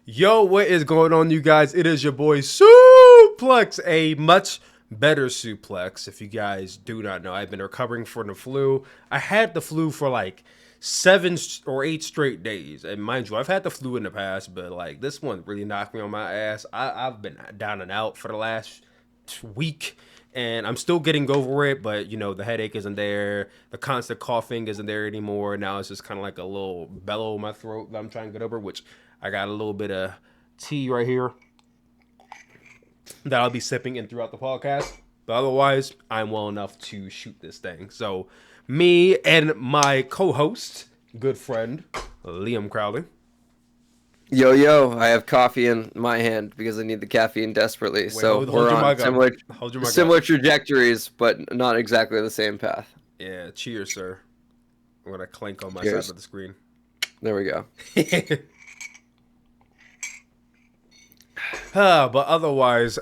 Yo, what is going on, you guys? It is your boy Sooplex, a much better Sooplex. If you guys do not know, I've been recovering from the flu. I had the flu for like 7 or 8 straight days. And mind you, I've had the flu in the past, but like this one really knocked me on my ass. I've been down and out for the last week. And I'm still getting over it, but you know, the headache isn't there. The constant coughing isn't there anymore. Now it's just kind of like a little bellow in my throat that I'm trying to get over, which I got a little bit of tea right here that I'll be sipping in throughout the podcast. But otherwise, I'm well enough to shoot this thing. So, me and my co-host, good friend, Liam Crowley. Yo, I have coffee in my hand because I need the caffeine desperately. We're on similar trajectories, but not exactly the same path. Yeah, cheers, sir. I'm going to clink on my side of the screen. There we go. But otherwise,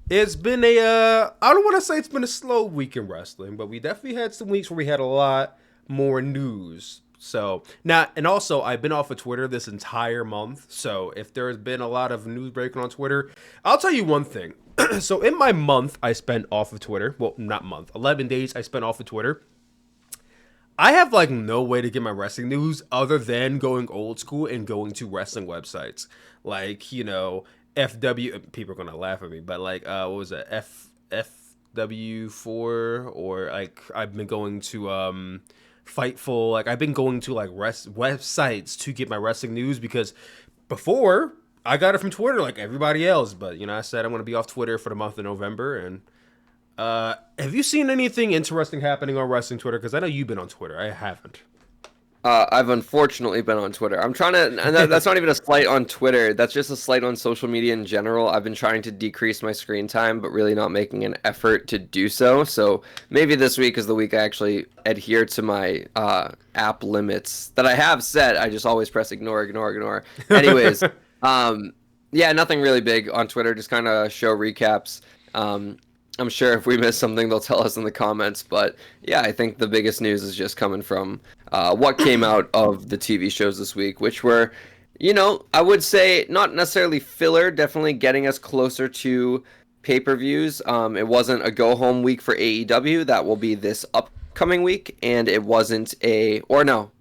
it's been I don't want to say it's been a slow week in wrestling, but we definitely had some weeks where we had a lot more news. So now, and also I've been off of Twitter this entire month. So if there's been a lot of news breaking on Twitter, I'll tell you one thing. So in my month I spent off of Twitter, well, not month, 11 days I spent off of Twitter. I have like no way to get my wrestling news other than going old school and going to wrestling websites. Like, you know, FW, people are going to laugh at me, but like, what was it? FW4, or like, I've been going to, Fightful. Like, I've been going to like websites to get my wrestling news because before I got it from Twitter like everybody else. But, you know, I said I'm going to be off Twitter for the month of November. And have you seen anything interesting happening on wrestling Twitter? Because I know you've been on Twitter. I haven't. I've unfortunately been on Twitter. I'm trying to, and that's not even a slight on Twitter. That's just a slight on social media in general. I've been trying to decrease my screen time, but really not making an effort to do so. So maybe this week is the week I actually adhere to my app limits that I have set. I just always press ignore. Anyways, yeah, nothing really big on Twitter. Just kind of show recaps. I'm sure if we miss something, they'll tell us in the comments. But yeah, I think the biggest news is just coming from what came out of the TV shows this week, which were, you know, I would say not necessarily filler, definitely getting us closer to pay-per-views. It wasn't a go-home week for AEW. That will be this upcoming week. And it wasn't it'll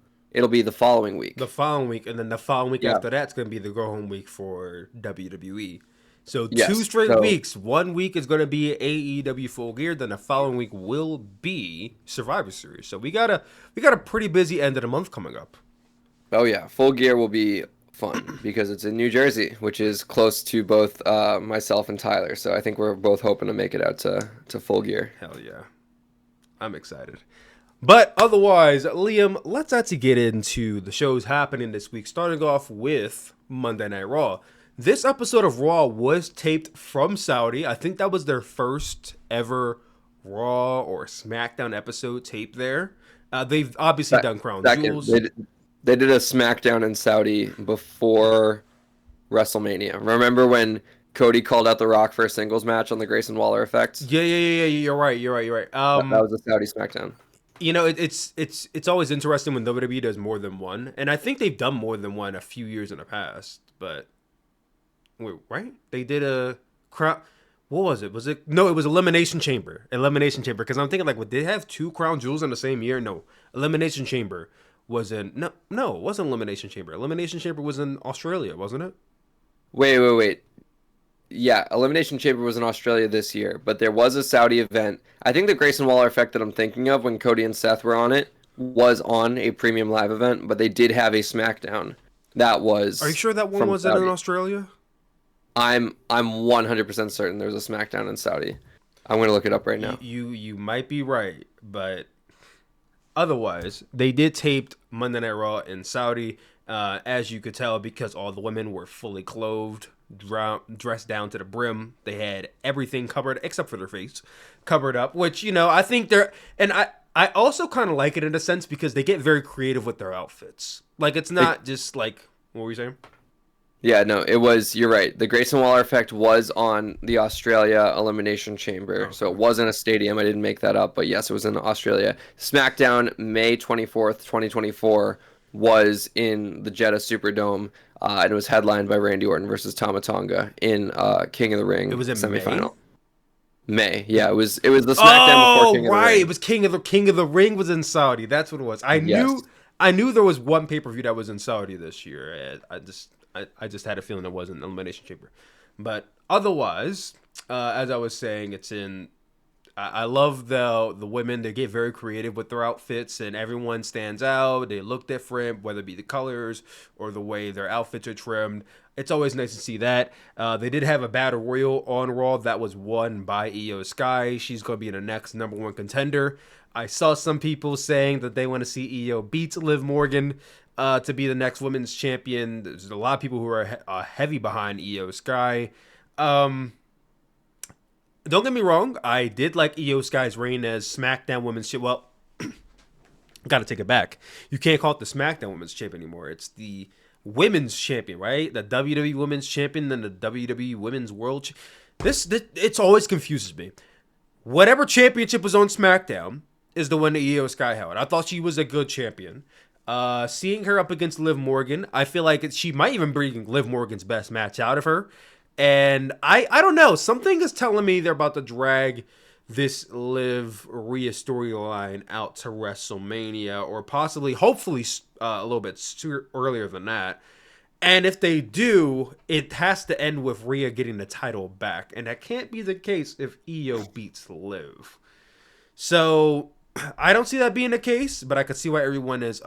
be the following week. The following week. And then the following week after that's going to be the go-home week for WWE. So two straight weeks. 1 week is going to be AEW Full Gear. Then the following week will be Survivor Series. So we got a pretty busy end of the month coming up. Oh yeah, Full Gear will be fun because it's in New Jersey, which is close to both myself and Tyler. So I think we're both hoping to make it out to Full Gear. Hell yeah, I'm excited. But otherwise, Liam, let's actually get into the shows happening this week. Starting off with Monday Night Raw. This episode of Raw was taped from Saudi. I think that was their first ever Raw or SmackDown episode taped there. They've obviously done Crown Jewels. They did a SmackDown in Saudi before WrestleMania. Remember when Cody called out The Rock for a singles match on the Grayson Waller effect? Yeah. You're right. That was a Saudi SmackDown. You know, it's always interesting when WWE does more than one, and I think they've done more than one a few years in the past, but. Wait, right? They did a crown. What was it? No, it was Elimination Chamber. Because I'm thinking like, did they have 2 Crown Jewels in the same year? No, Elimination Chamber was in. No, it wasn't Elimination Chamber. Elimination Chamber was in Australia, wasn't it? Wait. Yeah, Elimination Chamber was in Australia this year, but there was a Saudi event. I think the Grayson Waller effect that I'm thinking of when Cody and Seth were on it was on a premium live event, but they did have a SmackDown. That was. Are you sure that one wasn't in Australia? I'm 100% certain there was a SmackDown in Saudi. I'm going to look it up right now. You might be right, but otherwise, they did tape Monday Night Raw in Saudi, as you could tell, because all the women were fully clothed, dressed down to the brim. They had everything covered except for their face covered up, which, you know, I think they're... And I also kind of like it in a sense because they get very creative with their outfits. Like, it's not just like... What were you saying? Yeah, no, it was, you're right. The Grayson Waller effect was on the Australia Elimination Chamber. Oh, so it wasn't a stadium. I didn't make that up. But yes, it was in Australia. SmackDown, May 24th, 2024 was in the Jeddah Superdome, and it was headlined by Randy Orton versus Tama Tonga in King of the Ring It was in semifinal. May? May, yeah, it was the SmackDown before King of the Ring. It was King of the Ring was in Saudi. That's what it was. I knew there was one pay-per-view that was in Saudi this year. I just had a feeling it wasn't Elimination Chamber. But otherwise, as I was saying, it's in. I love the women. They get very creative with their outfits, and everyone stands out. They look different, whether it be the colors or the way their outfits are trimmed. It's always nice to see that. They did have a battle royal on Raw that was won by Io Sky. She's going to be the next #1 contender. I saw some people saying that they want to see Io beat Liv Morgan to be the next women's champion. There's a lot of people who are heavy behind Io Sky. Don't get me wrong, I did like Io Sky's reign as SmackDown Women's Champion. Well, gotta take it back. You can't call it the SmackDown Women's Champion anymore. It's the Women's Champion, right? The WWE Women's Champion and the WWE Women's World. This it's always confuses me. Whatever championship was on SmackDown is the one that Io Sky held. I thought she was a good champion. Seeing her up against Liv Morgan, I feel like she might even bring Liv Morgan's best match out of her. And I don't know. Something is telling me they're about to drag this Liv Rhea storyline out to WrestleMania, or possibly, hopefully, a little bit earlier than that. And if they do, it has to end with Rhea getting the title back. And that can't be the case if Io beats Liv. So I don't see that being the case, but I could see why everyone is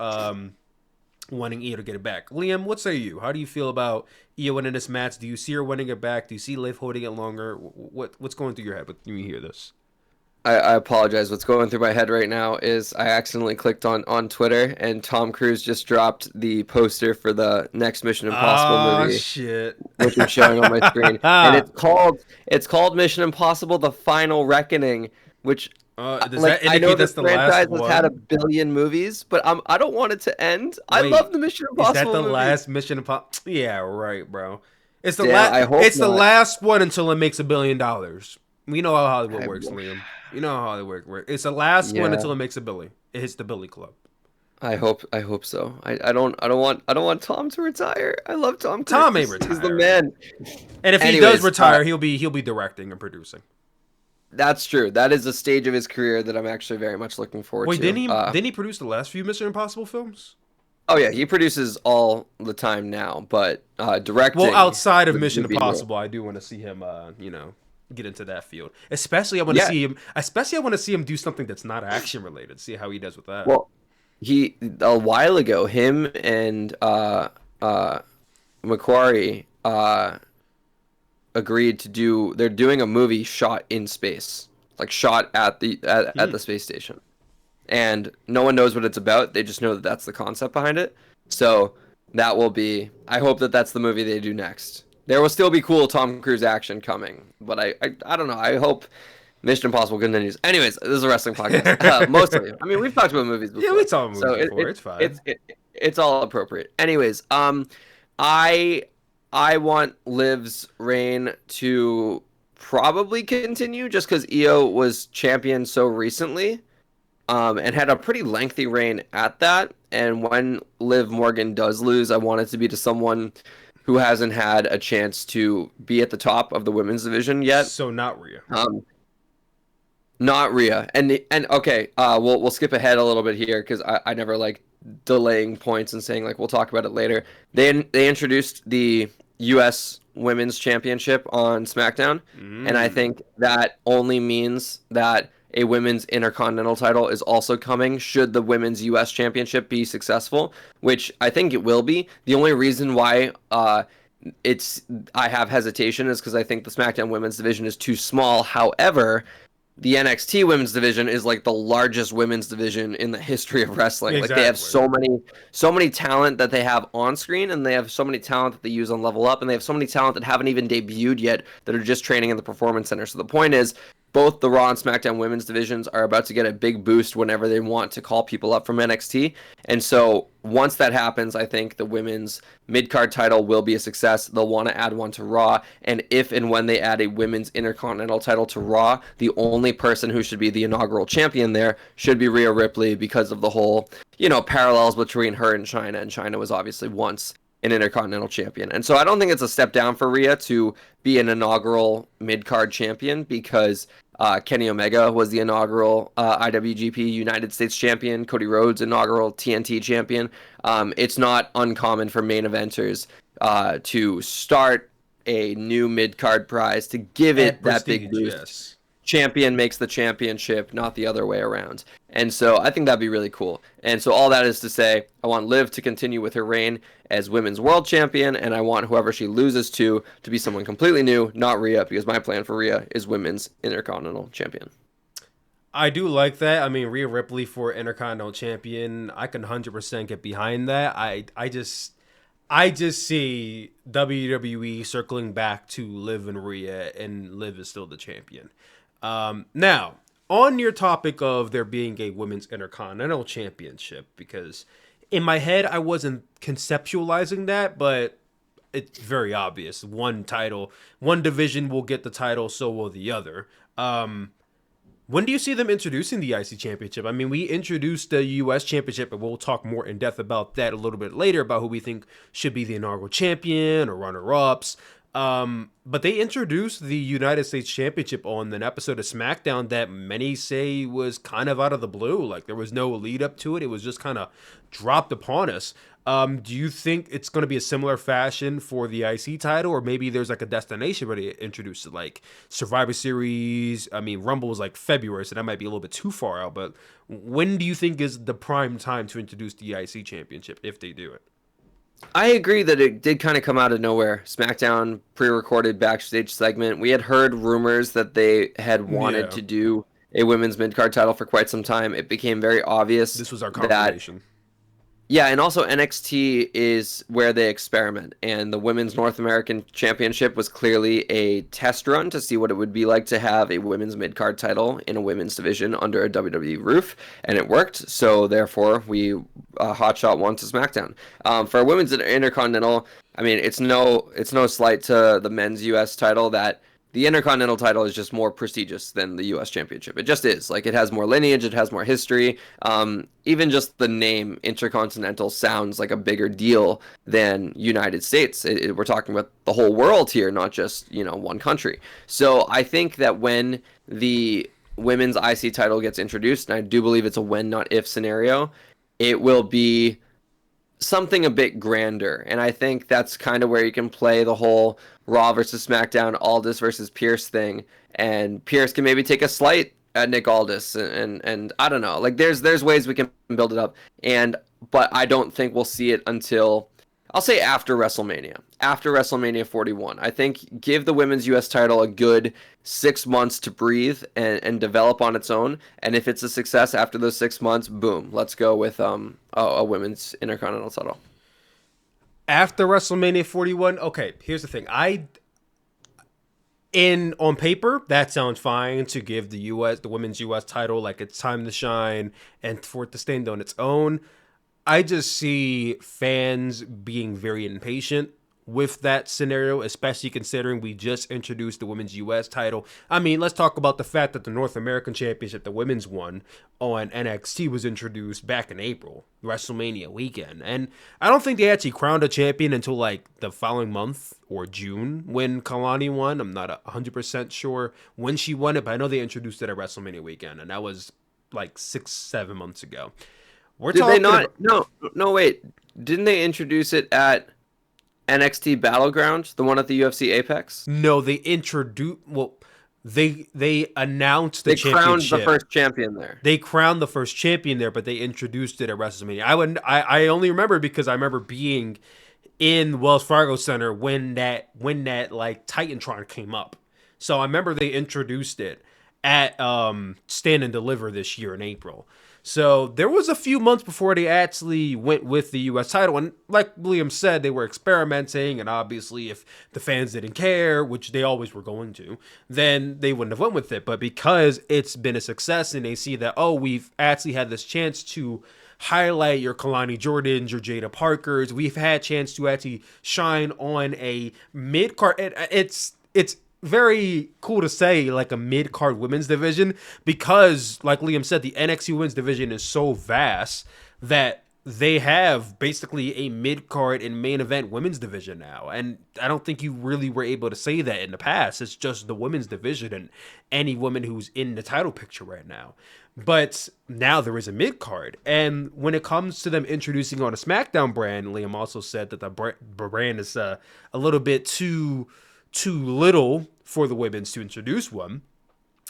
wanting Io to get it back. Liam, what say you? How do you feel about Io winning this match? Do you see her winning it back? Do you see Liv holding it longer? What's going through your head when you hear this? I apologize. What's going through my head right now is I accidentally clicked on Twitter, and Tom Cruise just dropped the poster for the next Mission Impossible movie. Shit. Which is showing on my screen. And it's called Mission Impossible: The Final Reckoning, which does that indicate I know that's the the franchise last has had one? 1 billion movies, but I don't want it to end. I love the Mission Impossible Is that the movies. last Mission Impossible? Yeah, right, bro. It's the I hope It's the not. last one until it makes $1 billion. We know how Hollywood works, Liam. You know how Hollywood works. It's the last one until it makes $1 billion. It hits the Billy Club. I hope so. I don't want Tom to retire. I love Tom Cruise. Tom may retire. He's the man. And if he does retire, he'll be directing and producing. That's true. That is a stage of his career that I'm actually very much looking forward to. Wait, didn't he produce the last few Mission Impossible films? Oh yeah, he produces all the time now, but directing. Well, outside of Mission Impossible, I do want to see him, get into that field. Especially, I want to see him. Especially, I want to see him do something that's not action related. See how he does with that. Well, a while ago, him and Macquarie agreed to do. They're doing a movie shot in space, like shot at the space station, and no one knows what it's about. They just know that that's the concept behind it. So that will be. I hope that that's the movie they do next. There will still be cool Tom Cruise action coming, but I don't know. I hope Mission Impossible continues. Anyways, this is a wrestling podcast. Mostly. I mean, we've talked about movies before. Yeah, we talked about movies before. It's fine. It's all appropriate. Anyways, I want Liv's reign to probably continue just because Io was champion so recently, and had a pretty lengthy reign at that. And when Liv Morgan does lose, I want it to be to someone who hasn't had a chance to be at the top of the women's division yet. So not Rhea. Not Rhea. And okay, we'll skip ahead a little bit here because I never like delaying points and saying like we'll talk about it later. They introduced the U.S. Women's Championship on SmackDown, and I think that only means that a women's Intercontinental title is also coming should the Women's U.S. Championship be successful, which I think it will be. The only reason why I have hesitation is because I think the SmackDown Women's division is too small. However, the NXT Women's division is like the largest women's division in the history of wrestling. Exactly. Like they have so many talent that they have on screen, and they have so many talent that they use on Level Up, and they have so many talent that haven't even debuted yet that are just training in the Performance Center. So the point is, both the Raw and SmackDown women's divisions are about to get a big boost whenever they want to call people up from NXT. And so once that happens, I think the women's mid-card title will be a success. They'll want to add one to Raw. And if and when they add a women's Intercontinental title to Raw, the only person who should be the inaugural champion there should be Rhea Ripley because of the whole, parallels between her and China. And China was obviously once an Intercontinental champion. And so I don't think it's a step down for Rhea to be an inaugural mid-card champion because Kenny Omega was the inaugural IWGP United States champion. Cody Rhodes, inaugural TNT champion. It's not uncommon for main eventers to start a new mid-card prize to give it that big boost. Yes. Champion makes the championship, not the other way around. And so I think that'd be really cool. And so all that is to say, I want Liv to continue with her reign as women's world champion, and I want whoever she loses to be someone completely new, not Rhea, because my plan for Rhea is women's Intercontinental champion. I do like that. I mean, Rhea Ripley for Intercontinental champion, I can 100% get behind that. I just see WWE circling back to Liv and Rhea, and Liv is still the champion. Now, on your topic of there being a women's Intercontinental Championship, because in my head I wasn't conceptualizing that, but it's very obvious. One division will get the title, so will the other. When do you see them introducing the IC Championship? I mean, we introduced the US Championship, and we'll talk more in depth about that a little bit later, about who we think should be the inaugural champion or runner-ups. But they introduced the United States Championship on an episode of SmackDown that many say was kind of out of the blue. Like, there was no lead up to it. It was just kind of dropped upon us. Do you think it's going to be a similar fashion for the IC title, or maybe there's like a destination where they introduced it, like Survivor Series? I mean, Rumble was like February, so that might be a little bit too far out. But when do you think is the prime time to introduce the IC Championship, if they do it? I agree that it did kind of come out of nowhere. SmackDown pre-recorded Backstage Segment. We had heard rumors that they had wanted to do a women's mid-card title for quite some time. It became very obvious. This was our confirmation. Yeah, and also NXT is where they experiment, and the Women's North American Championship was clearly a test run to see what it would be like to have a women's mid-card title in a women's division under a WWE roof, and it worked, so therefore we hotshot one to SmackDown. For a women's Intercontinental, I mean, it's no slight to the men's US title that the Intercontinental title is just more prestigious than the U.S. Championship. It just is. Like, it has more lineage, it has more history. Even just the name Intercontinental sounds like a bigger deal than United States. We're talking about the whole world here, not just, one country. So I think that when the women's IC title gets introduced, and I do believe it's a when, not if scenario, it will be something a bit grander. And I think that's kind of where you can play the whole Raw versus SmackDown, Aldis versus Pierce thing, and Pierce can maybe take a slight at Nick Aldis, and I don't know, like there's ways we can build it up, but I don't think we'll see it until, I'll say, after WrestleMania 41. I think give the women's US title a good 6 months to breathe and develop on its own, and if it's a success after those 6 months, boom, let's go with a women's Intercontinental title. After WrestleMania 41, okay, here's the thing. On paper, that sounds fine to give the women's US title like it's time to shine and for it to stand on its own. I just see fans being very impatient with that scenario, especially considering we just introduced the women's US title. I mean, let's talk about the fact that the North American Championship, the women's one on NXT, was introduced back in April, WrestleMania weekend. And I don't think they actually crowned a champion until like the following month or June when Kalani won. I'm not 100% sure when she won it, but I know they introduced it at WrestleMania weekend, and that was like 6-7 months ago. Did they not? No, wait. Didn't they introduce it at NXT Battleground, the one at the UFC Apex? No, they introduced. Well, they announced the championship. They crowned the first champion there. They crowned the first champion there, but they introduced it at WrestleMania. I only remember because I remember being in Wells Fargo Center when that like Titantron came up. So I remember they introduced it at Stand and Deliver this year in April. So there was a few months before they actually went with the U.S. title. And like William said, they were experimenting. And obviously, if the fans didn't care, which they always were going to, then they wouldn't have went with it. But because it's been a success and they see that, oh, we've actually had this chance to highlight your Kalani Jordans, your Jada Parkers. We've had a chance to actually shine on a mid-card. It's very cool to say like a mid-card women's division because, like Liam said, the NXT women's division is so vast that they have basically a mid-card and main event women's division now. And I don't think you really were able to say that in the past. It's just the women's division and any woman who's in the title picture right now. But now there is a mid-card. And when it comes to them introducing on a SmackDown brand, Liam also said that the brand is a little bit too little for the women's to introduce one.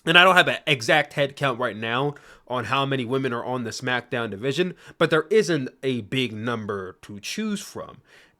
And I don't have an exact head count right now on how many women are on the SmackDown division, but there isn't a big number to choose from.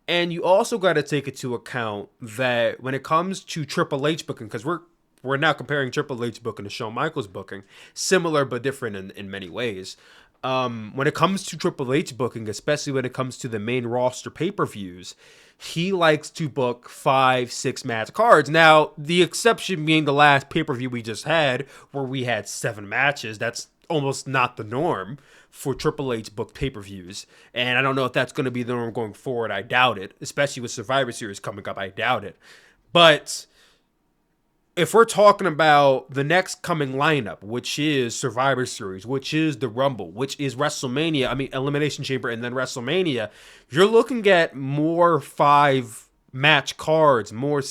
And you also got to take into account that when it comes to Triple H booking, because we're now comparing Triple H booking to Shawn Michaels booking, similar but different in many ways. When it comes to Triple H booking, especially when it comes to the main roster pay-per-views, he likes to book 5-6 match cards. Now, the exception being the last pay-per-view we just had, where we had 7 matches. That's almost not the norm for Triple H booked pay-per-views. And I don't know if that's going to be the norm going forward. I doubt it. Especially with Survivor Series coming up, I doubt it. But if we're talking about the next coming lineup, which is Survivor Series, which is the Rumble, which is WrestleMania, Elimination Chamber, and then WrestleMania, you're looking at more 5-match cards, more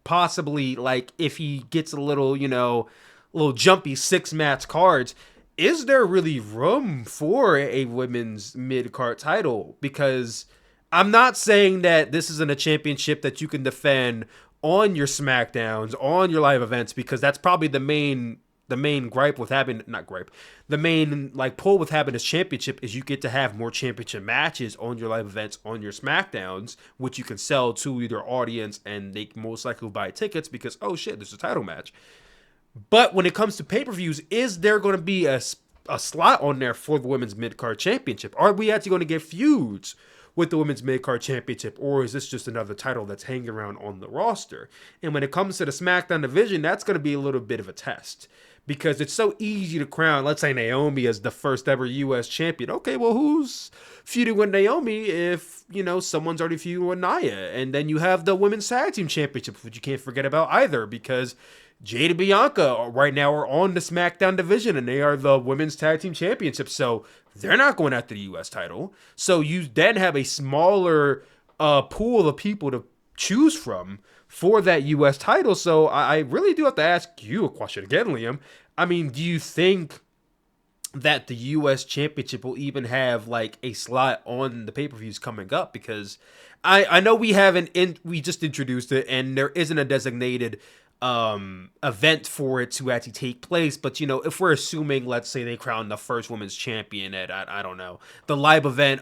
possibly, like, if he gets a little jumpy 6-match cards. Is there really room for a women's mid-card title? Because I'm not saying that this isn't a championship that you can defend on your SmackDowns, on your live events, because that's probably the main gripe with having, not gripe, the main pull with having this championship is you get to have more championship matches on your live events, on your SmackDowns, which you can sell to your audience and they most likely will buy tickets because, oh shit, there's a title match. But when it comes to pay-per-views, is there going to be a slot on there for the women's mid-card championship? Are we actually going to get feuds with the women's mid-card championship, or is this just another title that's hanging around on the roster? And when it comes to the SmackDown division, that's going to be a little bit of a test because it's so easy to crown, let's say, Naomi as the first ever U.S. champion. Okay, well, who's feuding with Naomi if, someone's already feuding with Nia? And then you have the women's tag team championship, which you can't forget about either because Jade and Bianca right now are on the SmackDown division and they are the women's tag team championship. So they're not going after the U.S. title. So you then have a smaller pool of people to choose from for that U.S. title. So I really do have to ask you a question again, Liam. Do you think that the U.S. championship will even have a slot on the pay-per-views coming up? Because I know we just introduced it and there isn't a designated event for it to actually take place, but if we're assuming, let's say they crown the first women's champion at I don't know, the live event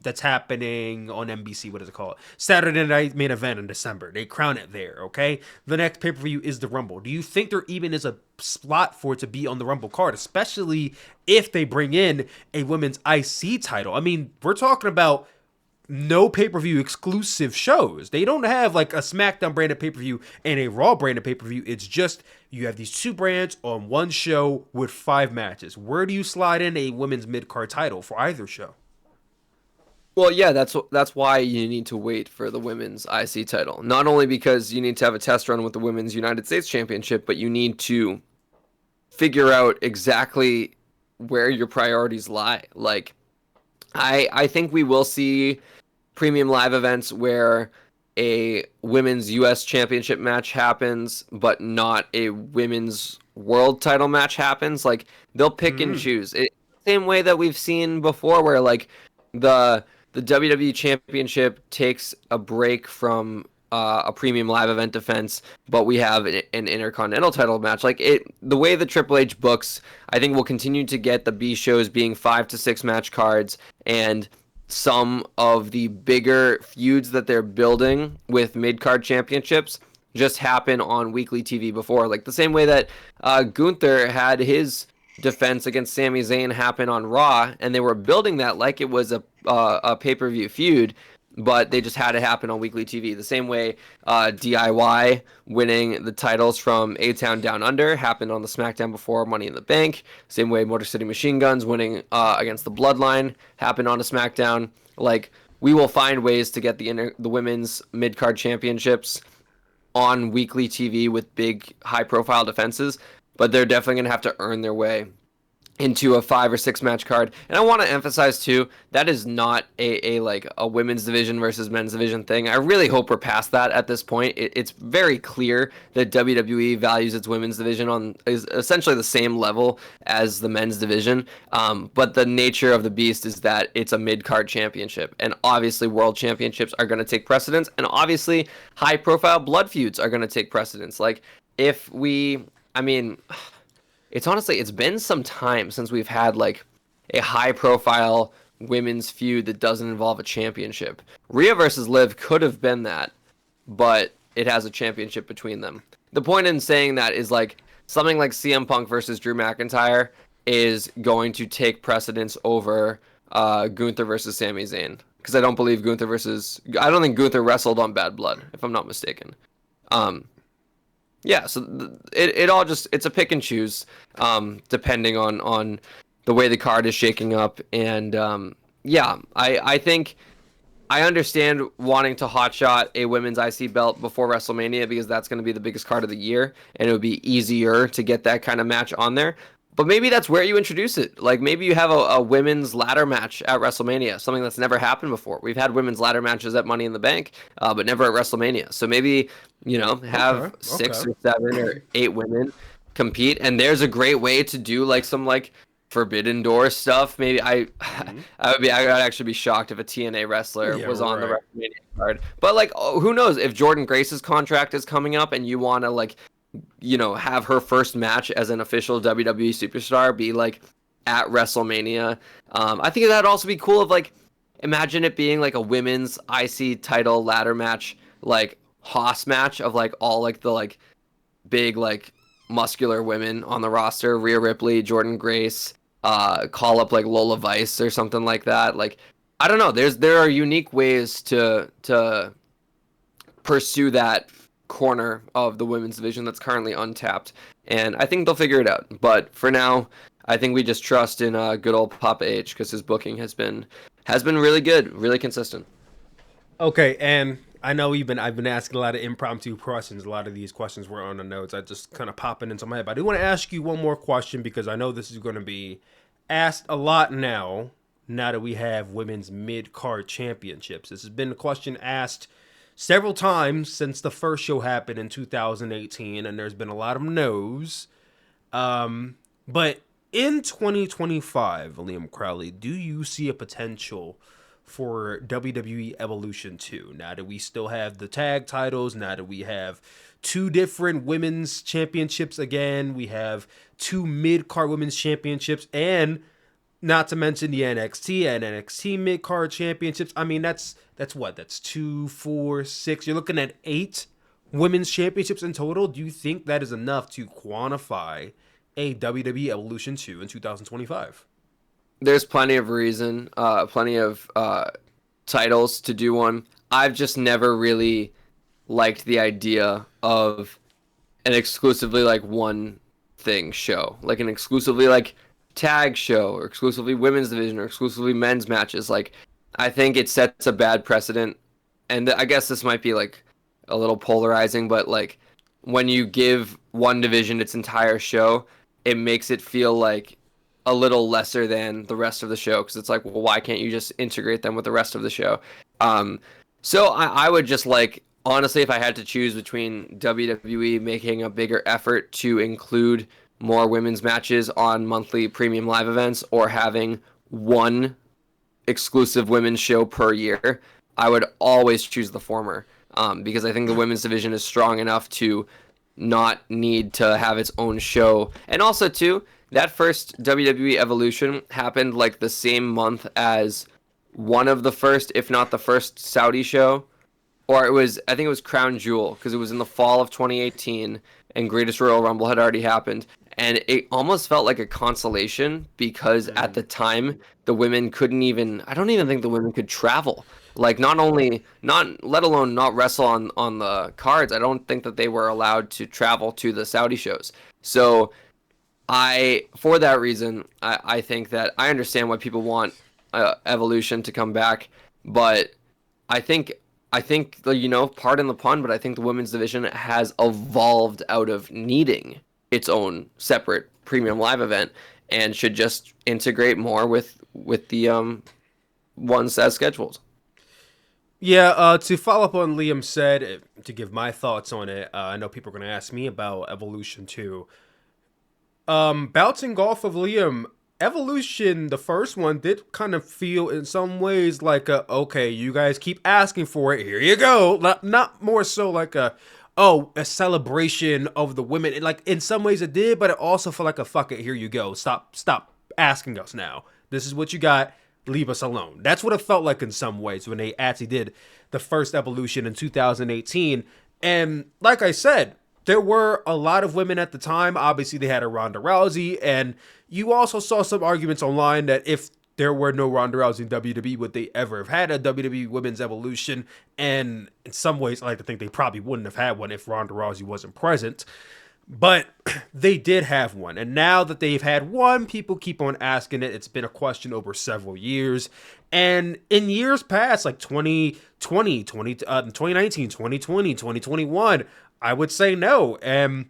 that's happening on NBC, what is it called, Saturday Night Main Event in December, they crown it there. Okay, the next pay-per-view is the Rumble. Do you think there even is a slot for it to be on the Rumble card, especially if they bring in a women's IC title? We're talking about no pay-per-view exclusive shows. They don't have a SmackDown branded pay-per-view and a Raw branded pay-per-view. It's just you have these 2 brands on one show with 5 matches. Where do you slide in a women's mid-card title for either show? Well, yeah, that's why you need to wait for the women's IC title. Not only because you need to have a test run with the women's United States Championship, but you need to figure out exactly where your priorities lie. I think we will see premium live events where a women's U.S. championship match happens, but not a women's world title match happens. They'll pick and choose. Same way that we've seen before where the WWE championship takes a break from a premium live event defense, but we have an Intercontinental title match. The way the Triple H books, I think we'll continue to get the B shows being 5 to 6 match cards, and some of the bigger feuds that they're building with mid-card championships just happen on weekly TV before. The same way that Gunther had his defense against Sami Zayn happen on Raw, and they were building that like it was a pay-per-view feud, but they just had it happen on weekly TV. The same way DIY winning the titles from A-Town Down Under happened on the SmackDown before Money in the Bank. Same way Motor City Machine Guns winning against the Bloodline happened on a SmackDown. Like, we will find ways to get the women's mid-card championships on weekly TV with big, high-profile defenses, but they're definitely going to have to earn their way into a 5 or 6 match card. And I want to emphasize too, that is not a women's division versus men's division thing. I really hope we're past that at this point. It's very clear that WWE values its women's division is essentially the same level as the men's division. But the nature of the beast is that it's a mid-card championship, and obviously world championships are going to take precedence, and obviously high-profile blood feuds are going to take precedence. Like, it's been some time since we've had like a high profile women's feud that doesn't involve a championship. Rhea versus Liv could have been that, but it has a championship between them. The point in saying that is like something like CM Punk versus Drew McIntyre is going to take precedence over Gunther versus Sami Zayn, because I don't think Gunther wrestled on Bad Blood, if I'm not mistaken. Yeah, so it's a pick and choose, depending on the way the card is shaking up. And I think I understand wanting to hotshot a women's IC belt before WrestleMania, because that's going to be the biggest card of the year, and it would be easier to get that kind of match on there. But maybe that's where you introduce it. Like, maybe you have a women's ladder match at WrestleMania, something that's never happened before. We've had women's ladder matches at Money in the Bank, but never at WrestleMania. So maybe, have 6 or 7 or 8 women compete. And there's a great way to do like some like Forbidden Door stuff. Maybe I would actually be shocked if a TNA wrestler was on the WrestleMania card. But like, who knows if Jordynne Grace's contract is coming up and you want to like, have her first match as an official WWE superstar be like at WrestleMania. I think that'd also be cool. Of like, imagine it being like a women's IC title ladder match, like Haas match of like all like the like big like muscular women on the roster, Rhea Ripley, Jordynne Grace, call up like Lola Vice or something like that. Like, I don't know. There are unique ways to pursue that corner of the women's division that's currently untapped, and I think they'll figure it out. But for now, I think we just trust in good old Papa H, because his booking has been really good, really consistent. Okay, and I know I've been asking a lot of impromptu questions. A lot of these questions were on the notes. I just kind of popping into my head. But I do want to ask you one more question, because I know this is going to be asked a lot now that we have women's mid-card championships. This has been a question asked several times since the first show happened in 2018, and there's been a lot of no's. But in 2025, Liam Crowley, do you see a potential for WWE Evolution 2? Now that we still have the tag titles, now that we have 2 different women's championships again, we have 2 mid-card women's championships, and not to mention the NXT and NXT mid-card championships. I mean, that's 2, 4, 6. You're looking at 8 women's championships in total. Do you think that is enough to quantify a WWE Evolution 2 in 2025? There's plenty of reason, plenty of titles to do one. I've just never really liked the idea of an exclusively like one thing show, like an exclusively like tag show, or exclusively women's division, or exclusively men's matches. Like, I think it sets a bad precedent, and I guess this might be like a little polarizing, but like when you give one division its entire show, it makes it feel like a little lesser than the rest of the show, because it's like, well, why can't you just integrate them with the rest of the show? So I would just like, honestly, if I had to choose between WWE making a bigger effort to include more women's matches on monthly premium live events, or having one exclusive women's show per year, I would always choose the former, because I think the women's division is strong enough to not need to have its own show. And also too, that first WWE Evolution happened like the same month as one of the first, if not the first, Saudi show, or I think it was Crown Jewel, because it was in the fall of 2018 and Greatest Royal Rumble had already happened. And it almost felt like a consolation because at the time the women couldn't even, I don't even think the women could travel. Like not only not let alone not wrestle on the cards. I don't think that they were allowed to travel to the Saudi shows. So for that reason, I think that I understand why people want Evolution to come back, but I think pardon the pun, but I think the women's division has evolved out of needing its own separate premium live event and should just integrate more with the ones as scheduled. Yeah, to follow up on Liam said, to give my thoughts on it, I know people are going to ask me about Evolution too. Bouncing off of Liam, Evolution, the first one, did kind of feel in some ways like okay, you guys keep asking for it, here you go. Not more so like a celebration of the women. Like in some ways it did, but it also felt like a fuck it, here you go. Stop asking us now. This is what you got. Leave us alone. That's what it felt like in some ways when they actually did the first Evolution in 2018. And like I said, there were a lot of women at the time. Obviously, they had a Ronda Rousey, and you also saw some arguments online that if there were no Ronda Rousey in WWE, would they ever have had a WWE Women's Evolution? And in some ways, I like to think they probably wouldn't have had one if Ronda Rousey wasn't present. But they did have one. And now that they've had one, people keep on asking it. It's been a question over several years. And in years past, like 2019, 2020, 2021, I would say no. And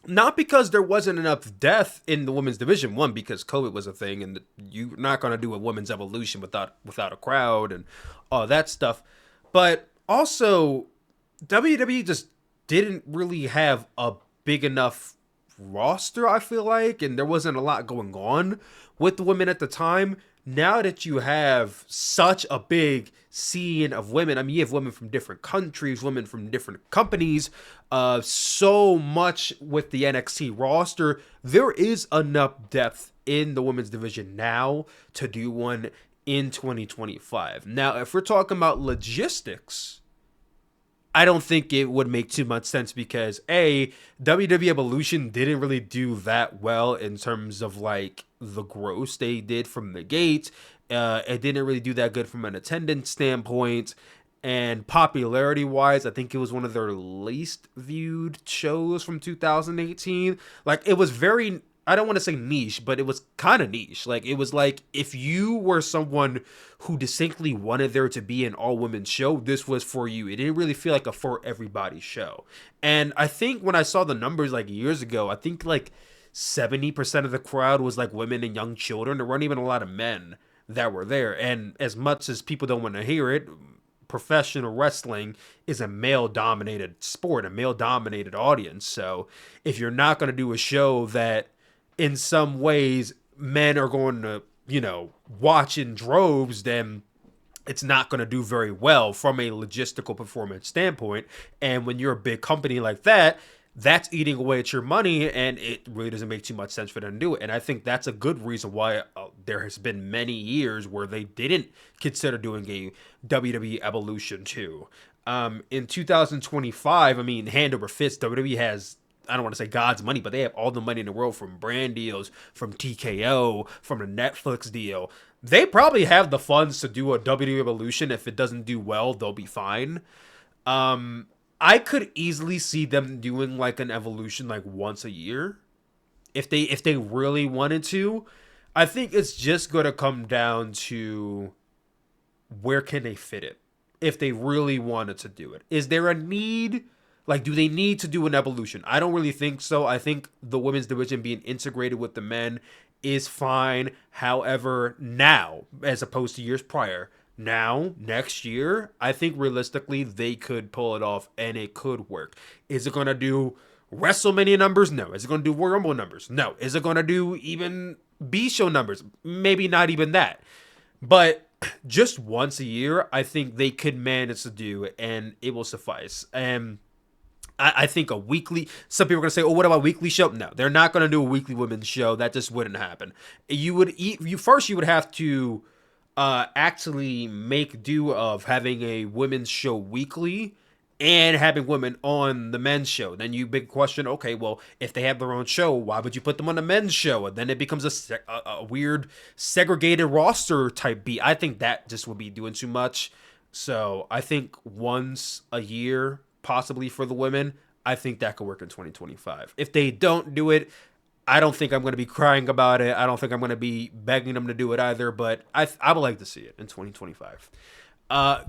not because there wasn't enough depth in the women's division. One, because COVID was a thing, and you're not going to do a women's evolution without a crowd and all that stuff. But also, WWE just didn't really have a big enough roster, I feel like, and there wasn't a lot going on with the women at the time. Now that you have such a big scene of women, I mean, you have women from different countries, women from different companies, so much with the NXT roster, there is enough depth in the women's division now to do one in 2025. Now, if we're talking about logistics, I don't think it would make too much sense because WWE Evolution didn't really do that well in terms of like the gross they did from the gate. It didn't really do that good from an attendance standpoint, and popularity wise, I think it was one of their least viewed shows from 2018. Like it was very, I don't want to say niche, but it was kind of niche. Like it was like if you were someone who distinctly wanted there to be an all-women show, this was for you. It didn't really feel like a for everybody show. And I think when I saw the numbers like years ago, I think like 70% of the crowd was like women and young children. There weren't even a lot of men that were there. And as much as people don't want to hear it, professional wrestling is a male-dominated sport, a male-dominated audience. So if you're not going to do a show that in some ways men are going to, watch in droves, then it's not going to do very well from a logistical performance standpoint. And when you're a big company like that, that's eating away at your money, and it really doesn't make too much sense for them to do it. And I think that's a good reason why there has been many years where they didn't consider doing a WWE Evolution 2. In 2025, I mean, hand over fist, WWE has, I don't want to say God's money, but they have all the money in the world from brand deals, from TKO, from the Netflix deal. They probably have the funds to do a WWE Evolution. If it doesn't do well, they'll be fine. I could easily see them doing like an Evolution like once a year. If they really wanted to. I think it's just going to come down to where can they fit it if they really wanted to do it. Is there a need? Like, do they need to do an Evolution? I don't really think so. I think the women's division being integrated with the men is fine. However, now, as opposed to years prior, now, next year, I think realistically they could pull it off and it could work. Is it going to do WrestleMania numbers? No. Is it going to do Royal Rumble numbers? No. Is it going to do even B-Show numbers? Maybe not even that. But just once a year, I think they could manage to do it and it will suffice. And I think a weekly, some people are going to say, oh, what about a weekly show? No, they're not going to do a weekly women's show. That just wouldn't happen. You would have to actually make do of having a women's show weekly and having women on the men's show. Then you big question, okay, well, if they have their own show, why would you put them on the men's show? And then it becomes a weird segregated roster type beat. I think that just would be doing too much. So I think once a year, possibly for the women, I think that could work in 2025. If they don't do it, I don't think I'm going to be crying about it. I don't think I'm going to be begging them to do it either, but I would like to see it in 2025.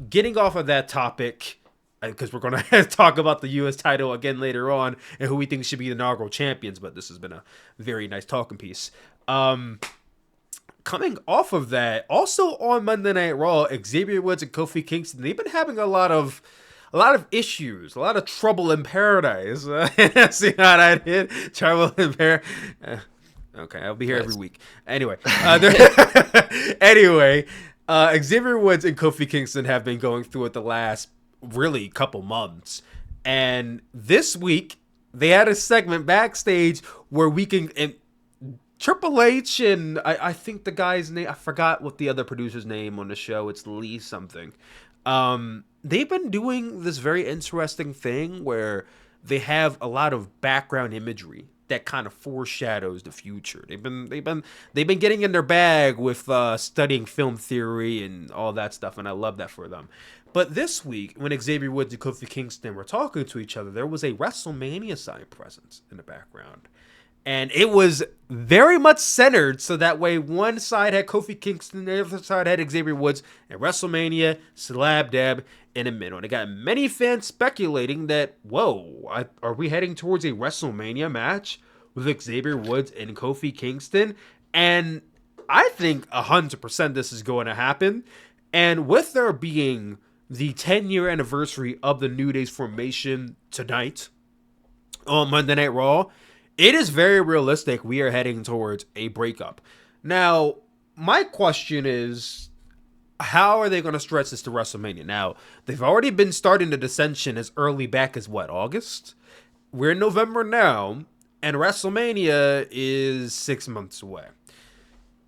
Getting off of that topic, because we're going to talk about the U.S. title again later on and who we think should be the inaugural champions, but this has been a very nice talking piece. Coming off of that, also on Monday Night Raw, Xavier Woods and Kofi Kingston, they've been having a lot of issues, a lot of trouble in paradise. See how that hit? Trouble in paradise. Okay, I'll be here every week. Anyway, Xavier Woods and Kofi Kingston have been going through it the last really couple months, and this week they had a segment backstage where we can. And Triple H and I think the guy's name, I forgot what the other producer's name on the show. It's Lee something. They've been doing this very interesting thing where they have a lot of background imagery that kind of foreshadows the future. They've been getting in their bag with studying film theory and all that stuff, and I love that for them. But this week, when Xavier Woods and Kofi Kingston were talking to each other, there was a WrestleMania sign presence in the background. And it was very much centered, so that way one side had Kofi Kingston, the other side had Xavier Woods, and WrestleMania, slab dab in the middle. And it got many fans speculating that, whoa, are we heading towards a WrestleMania match with Xavier Woods and Kofi Kingston? And I think 100% this is going to happen. And with there being the 10-year anniversary of the New Day's formation tonight on Monday Night Raw, it is very realistic we are heading towards a breakup. Now, my question is, how are they going to stretch this to WrestleMania? Now, they've already been starting the dissension as early back as what, August? We're in November now, and WrestleMania is 6 months away.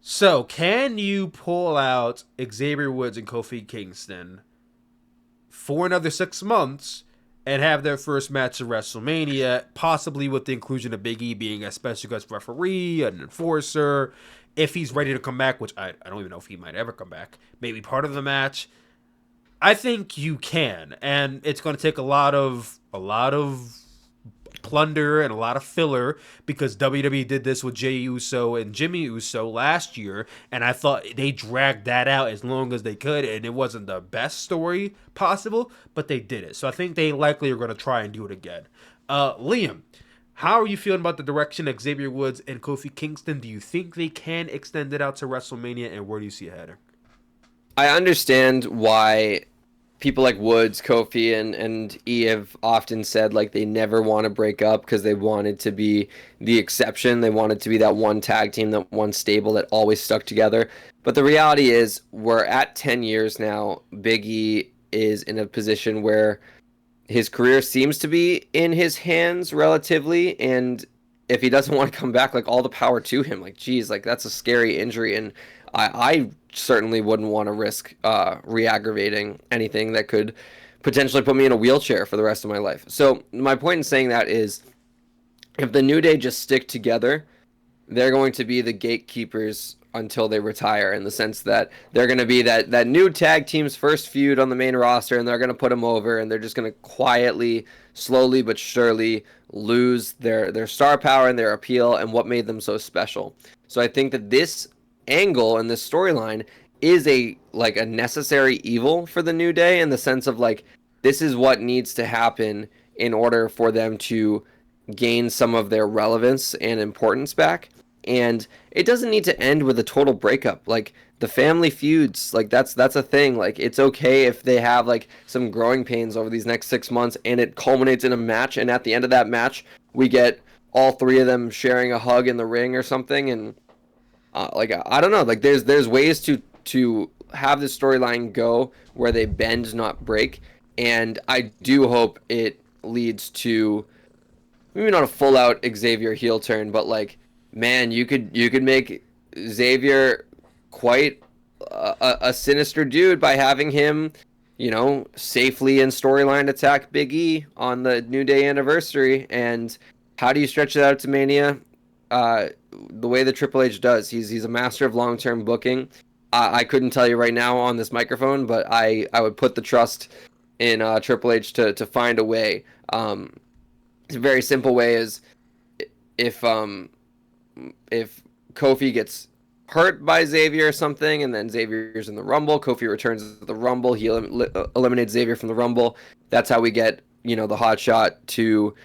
So, can you pull out Xavier Woods and Kofi Kingston for another 6 months and have their first match at WrestleMania, possibly with the inclusion of Big E being a special guest referee, an enforcer, if he's ready to come back, which I don't even know if he might ever come back, maybe part of the match. I think you can, and it's going to take a lot of plunder and a lot of filler, because WWE did this with Jey Uso and Jimmy Uso last year, and I thought they dragged that out as long as they could, and it wasn't the best story possible, but they did it. So I think they likely are going to try and do it again. Liam, how are you feeling about the direction of Xavier Woods and Kofi Kingston? Do you think they can extend it out to WrestleMania, and where do you see it heading? I understand why people like Woods, Kofi, and E have often said like they never want to break up because they wanted to be the exception. They wanted to be that one tag team, that one stable that always stuck together. But the reality is we're at 10 years now. Big E is in a position where his career seems to be in his hands relatively, and if he doesn't want to come back, like all the power to him. Like, geez, like that's a scary injury, and I certainly wouldn't want to risk re-aggravating anything that could potentially put me in a wheelchair for the rest of my life. So my point in saying that is, if the New Day just stick together, they're going to be the gatekeepers until they retire, in the sense that they're going to be that new tag team's first feud on the main roster, and they're going to put them over, and they're just going to quietly, slowly but surely lose their star power and their appeal and what made them so special. So I think that this angle and this storyline is a necessary evil for the New Day, in the sense of like, this is what needs to happen in order for them to gain some of their relevance and importance back. And it doesn't need to end with a total breakup. Like, the family feuds, like that's a thing. Like, it's okay if they have like some growing pains over these next 6 months and it culminates in a match, and at the end of that match we get all three of them sharing a hug in the ring or something. And I don't know, like there's ways to have the storyline go where they bend, not break. And I do hope it leads to maybe not a full out Xavier heel turn, but like, man, you could make Xavier quite a sinister dude by having him safely in storyline attack Big E on the New Day anniversary. And how do you stretch it out to Mania? The way that Triple H does. He's a master of long-term booking. I couldn't tell you right now on this microphone, but I would put the trust in Triple H to find a way. It's a very simple way is if Kofi gets hurt by Xavier or something, and then Xavier's in the Rumble, Kofi returns to the Rumble, he eliminates Xavier from the Rumble. That's how we get, the hot shot to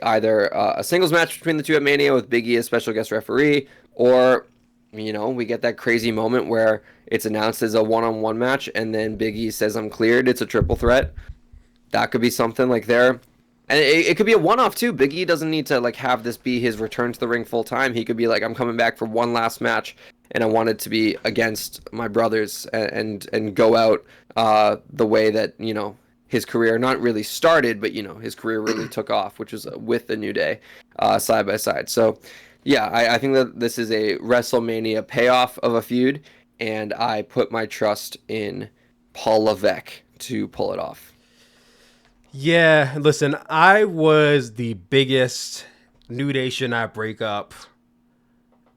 either a singles match between the two at Mania with Big E as special guest referee, or, we get that crazy moment where it's announced as a one-on-one match, and then Big E says, I'm cleared, it's a triple threat. That could be something like there. And it could be a one-off too. Big E doesn't need to have this be his return to the ring full time. He could be like, I'm coming back for one last match, and I want it to be against my brothers and go out the way that his career not really started, but his career really took off, which was with the New Day side by side. So yeah, I think that this is a WrestleMania payoff of a feud, and I put my trust in Paul Levesque to pull it off. Yeah, listen, I was the biggest New Day should not break up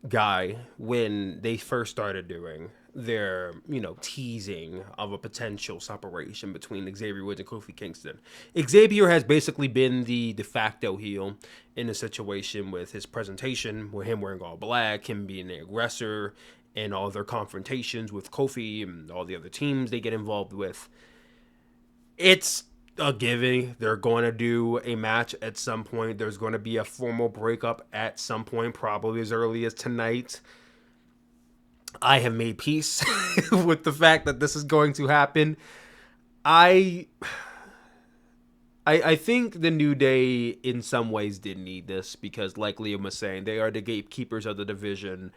guy when they first started doing their, teasing of a potential separation between Xavier Woods and Kofi Kingston. Xavier has basically been the de facto heel in a situation with his presentation, with him wearing all black, him being the aggressor, and all their confrontations with Kofi and all the other teams they get involved with. It's a giving. They're going to do a match at some point. There's going to be a formal breakup at some point, probably as early as tonight. I have made peace with the fact that this is going to happen. I think the New Day in some ways did need this because, like Liam was saying, they are the gatekeepers of the division,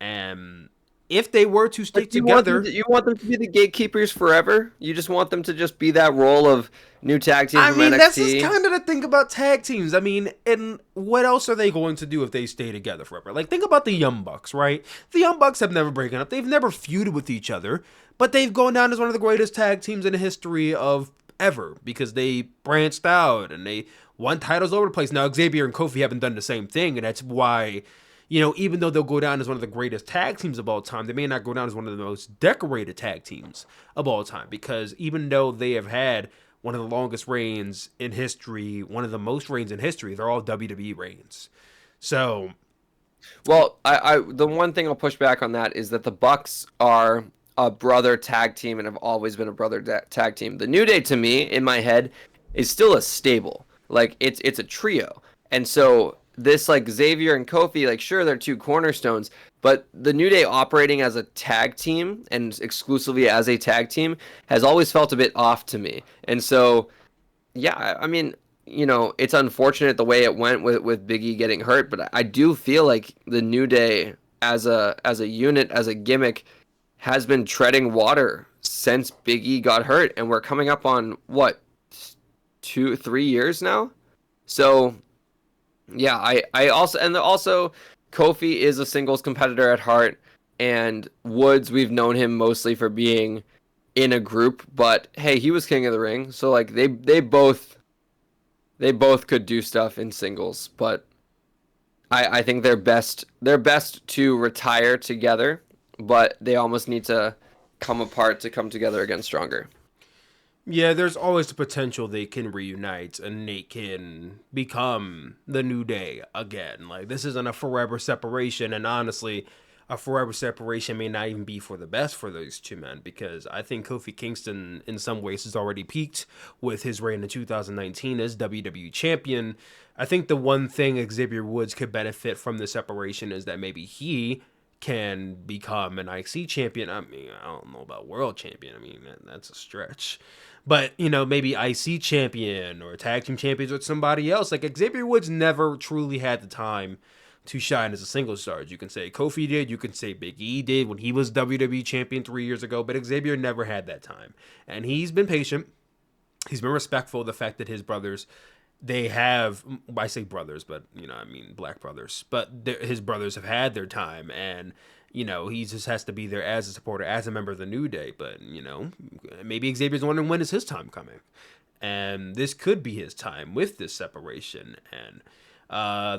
and if they were to stick together... You want them to be the gatekeepers forever? You just want them to just be that role of new tag team from NXT? That's just kind of the thing about tag teams. And what else are they going to do if they stay together forever? Think about the Young Bucks, right? The Young Bucks have never broken up. They've never feuded with each other, but they've gone down as one of the greatest tag teams in the history of ever because they branched out and they won titles all over the place. Now, Xavier and Kofi haven't done the same thing, and that's why... even though they'll go down as one of the greatest tag teams of all time, they may not go down as one of the most decorated tag teams of all time. Because even though they have had one of the longest reigns in history, one of the most reigns in history, they're all WWE reigns. So, well, I the one thing I'll push back on that is that the Bucks are a brother tag team and have always been a brother tag team. The New Day, to me, in my head, is still a stable. It's a trio, and so. This Xavier and Kofi, sure, they're two cornerstones, but the New Day operating as a tag team and exclusively as a tag team has always felt a bit off to me. And so, yeah, it's unfortunate the way it went with Big E getting hurt, but I do feel like the New Day as a unit, as a gimmick, has been treading water since Big E got hurt, and we're coming up on what, 2-3 years now? So. Yeah, I also Kofi is a singles competitor at heart, and Woods, we've known him mostly for being in a group, but hey, he was king of the ring, so they both could do stuff in singles, but I think they're best to retire together, but they almost need to come apart to come together again stronger. Yeah, there's always the potential they can reunite and they can become the New Day again. This isn't a forever separation, and honestly, a forever separation may not even be for the best for those two men, because I think Kofi Kingston in some ways has already peaked with his reign in 2019 as WWE Champion. I think the one thing Xavier Woods could benefit from the separation is that maybe he can become an IC champion. I don't know about world champion. That's a stretch. But, maybe IC champion or tag team champions with somebody else. Xavier Woods never truly had the time to shine as a single star. You can say Kofi did. You can say Big E did when he was WWE champion 3 years ago. But Xavier never had that time. And he's been patient. He's been respectful of the fact that his brothers, they have, I say brothers, but, black brothers. But his brothers have had their time. And, he just has to be there as a supporter, as a member of the New Day. But, maybe Xavier's wondering when is his time coming. And this could be his time with this separation. And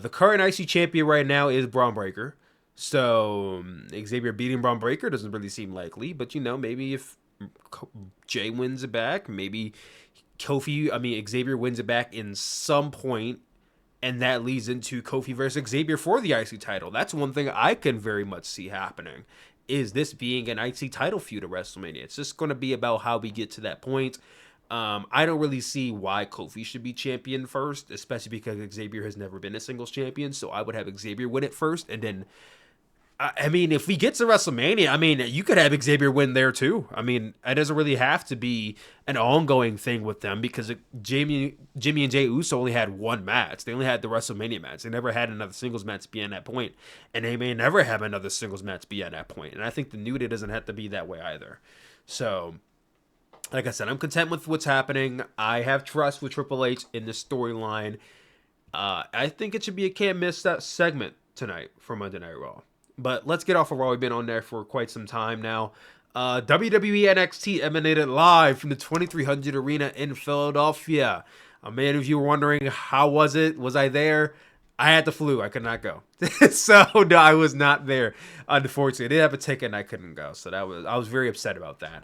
the current IC champion right now is Braun Breaker. So Xavier beating Braun Breaker doesn't really seem likely. But, maybe if Jay wins it back, maybe Xavier wins it back in some point. And that leads into Kofi versus Xavier for the IC title. That's one thing I can very much see happening, is this being an IC title feud at WrestleMania. It's just going to be about how we get to that point. I don't really see why Kofi should be champion first, especially because Xavier has never been a singles champion. So I would have Xavier win it first, and then if we get to WrestleMania, you could have Xavier win there too. It doesn't really have to be an ongoing thing with them, because Jimmy and Jey Uso only had one match. They only had the WrestleMania match. They never had another singles match beyond that point, and they may never have another singles match beyond that point. And I think the New Day doesn't have to be that way either. So, like I said, I'm content with what's happening. I have trust with Triple H in the storyline. I think it should be a can't miss that segment tonight for Monday Night Raw. But let's get off of Raw. We've been on there for quite some time now. WWE NXT emanated live from the 2300 Arena in Philadelphia. Many of you were wondering, how was it? Was I there? I had the flu. I could not go. So, no, I was not there. Unfortunately, I did have a ticket and I couldn't go. So I was very upset about that.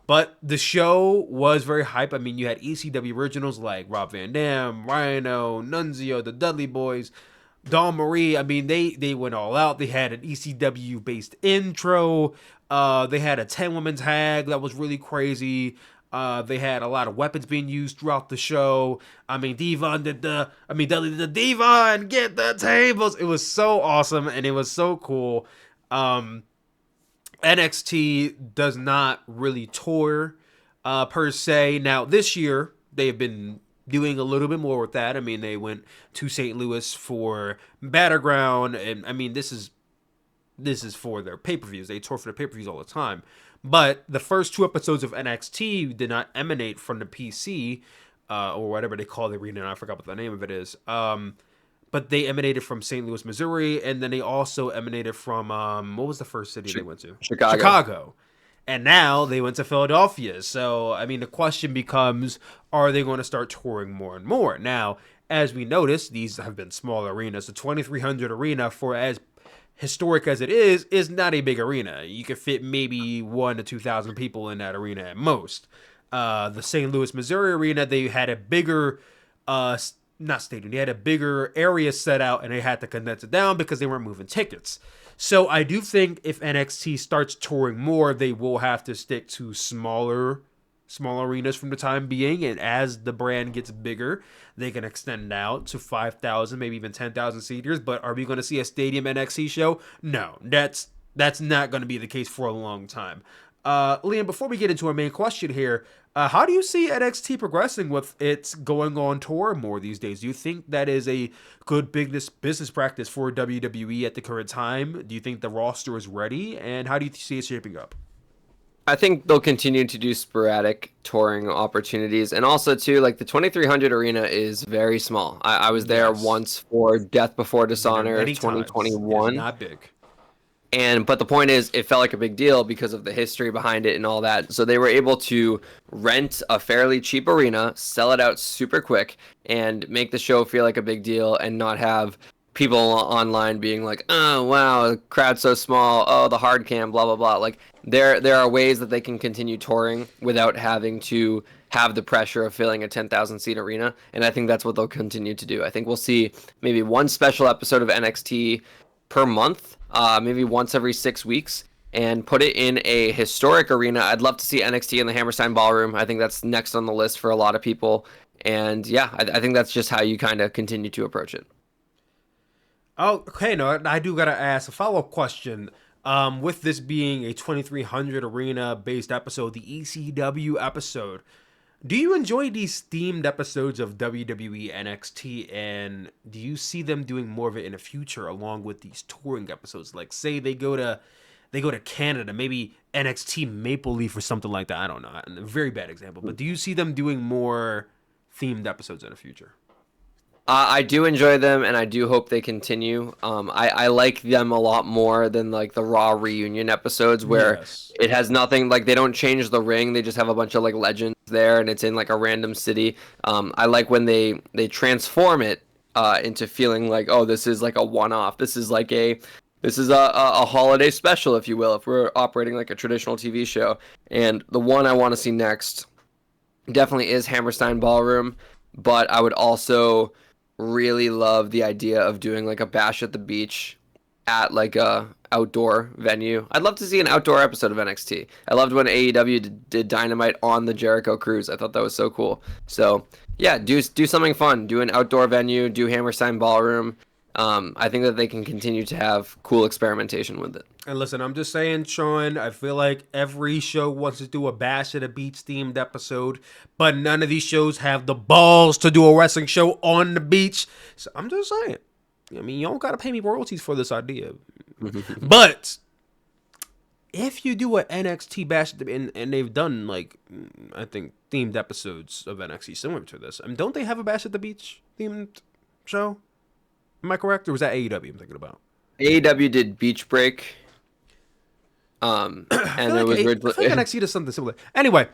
But the show was very hype. You had ECW originals like Rob Van Dam, Rhino, Nunzio, the Dudley Boys, Dawn Marie. They went all out. They had an ECW based intro. They had a 10-woman tag that was really crazy. They had a lot of weapons being used throughout the show. Dudley did the Diva and get the tables. It was so awesome and it was so cool. NXT does not really tour per se. Now this year they've been doing a little bit more with that. They went to St. Louis for Battleground, and this is for their pay-per-views. They tour for their pay-per-views all the time. But the first 2 episodes of NXT did not emanate from the PC, or whatever they call the arena. I forgot what the name of it is. But they emanated from St. Louis, Missouri, and then they also emanated from, what was the first city they went to? Chicago. And now they went to Philadelphia. So, the question becomes, are they going to start touring more and more? Now, as we noticed, these have been small arenas. The 2300 Arena, for as historic as it is not a big arena. You could fit maybe 1,000 to 2,000 people in that arena at most. The St. Louis, Missouri Arena, they had a bigger, not stadium, they had a bigger area set out, and they had to condense it down because they weren't moving tickets. So I do think if NXT starts touring more, they will have to stick to smaller arenas from the time being. And as the brand gets bigger, they can extend out to 5,000, maybe even 10,000 seaters. But are we going to see a stadium NXT show? No, that's not going to be the case for a long time. Liam, before we get into our main question here, how do you see NXT progressing with its going on tour more these days? Do you think that is a good business practice for WWE at the current time? Do you think the roster is ready? And how do you see it shaping up? I think they'll continue to do sporadic touring opportunities. And also, too, the 2300 Arena is very small. I was there once for Death Before Dishonor 2021. Not big. But the point is, it felt like a big deal because of the history behind it and all that. So they were able to rent a fairly cheap arena, sell it out super quick, and make the show feel like a big deal and not have people online being like, oh, wow, the crowd's so small. Oh, the hard cam, blah, blah, blah. There are ways that they can continue touring without having to have the pressure of filling a 10,000-seat arena. And I think that's what they'll continue to do. I think we'll see maybe one special episode of NXT per month, maybe once every 6 weeks, and put it in a historic arena. I'd love to see NXT in the Hammerstein Ballroom. I think that's next on the list for a lot of people. And yeah, I think that's just how you kind of continue to approach it. Oh, okay. No, I do got to ask a follow-up question. With this being a 2300 arena-based episode, the ECW episode, do you enjoy these themed episodes of WWE NXT, and do you see them doing more of it in the future along with these touring episodes? Like, say they go to Canada, maybe NXT Maple Leaf or something like that. I don't know. A very bad example, but do you see them doing more themed episodes in the future? I do enjoy them, and I do hope they continue. I like them a lot more than like the Raw reunion episodes where Yes. it has nothing, like they don't change the ring. They just have a bunch of like legends there, and it's in like a random city. I like when they transform it into feeling like, oh, this is like a one-off. This is a holiday special, if you will, if we're operating like a traditional TV show. And the one I want to see next definitely is Hammerstein Ballroom, but I would also really love the idea of doing like a bash at the beach at like a outdoor venue. I'd love to see an outdoor episode of NXT. I loved when AEW did Dynamite on the Jericho Cruise. I thought that was so cool. So yeah, do something fun. Do an outdoor venue. Do Hammerstein Ballroom. I think that they can continue to have cool experimentation with it. And listen, I'm just saying, Sean, I feel like every show wants to do a Bash at a Beach themed episode, but none of these shows have the balls to do a wrestling show on the beach. So I'm just saying. I mean, you don't got to pay me royalties for this idea. But if you do an NXT Bash, and they've done, like, I think, themed episodes of NXT similar to this, I mean, don't they have a Bash at the Beach themed show? Am I correct? Or was that AEW I'm thinking about? AEW did Beach Break. And there was I feel like NXT does something similar. Anyway,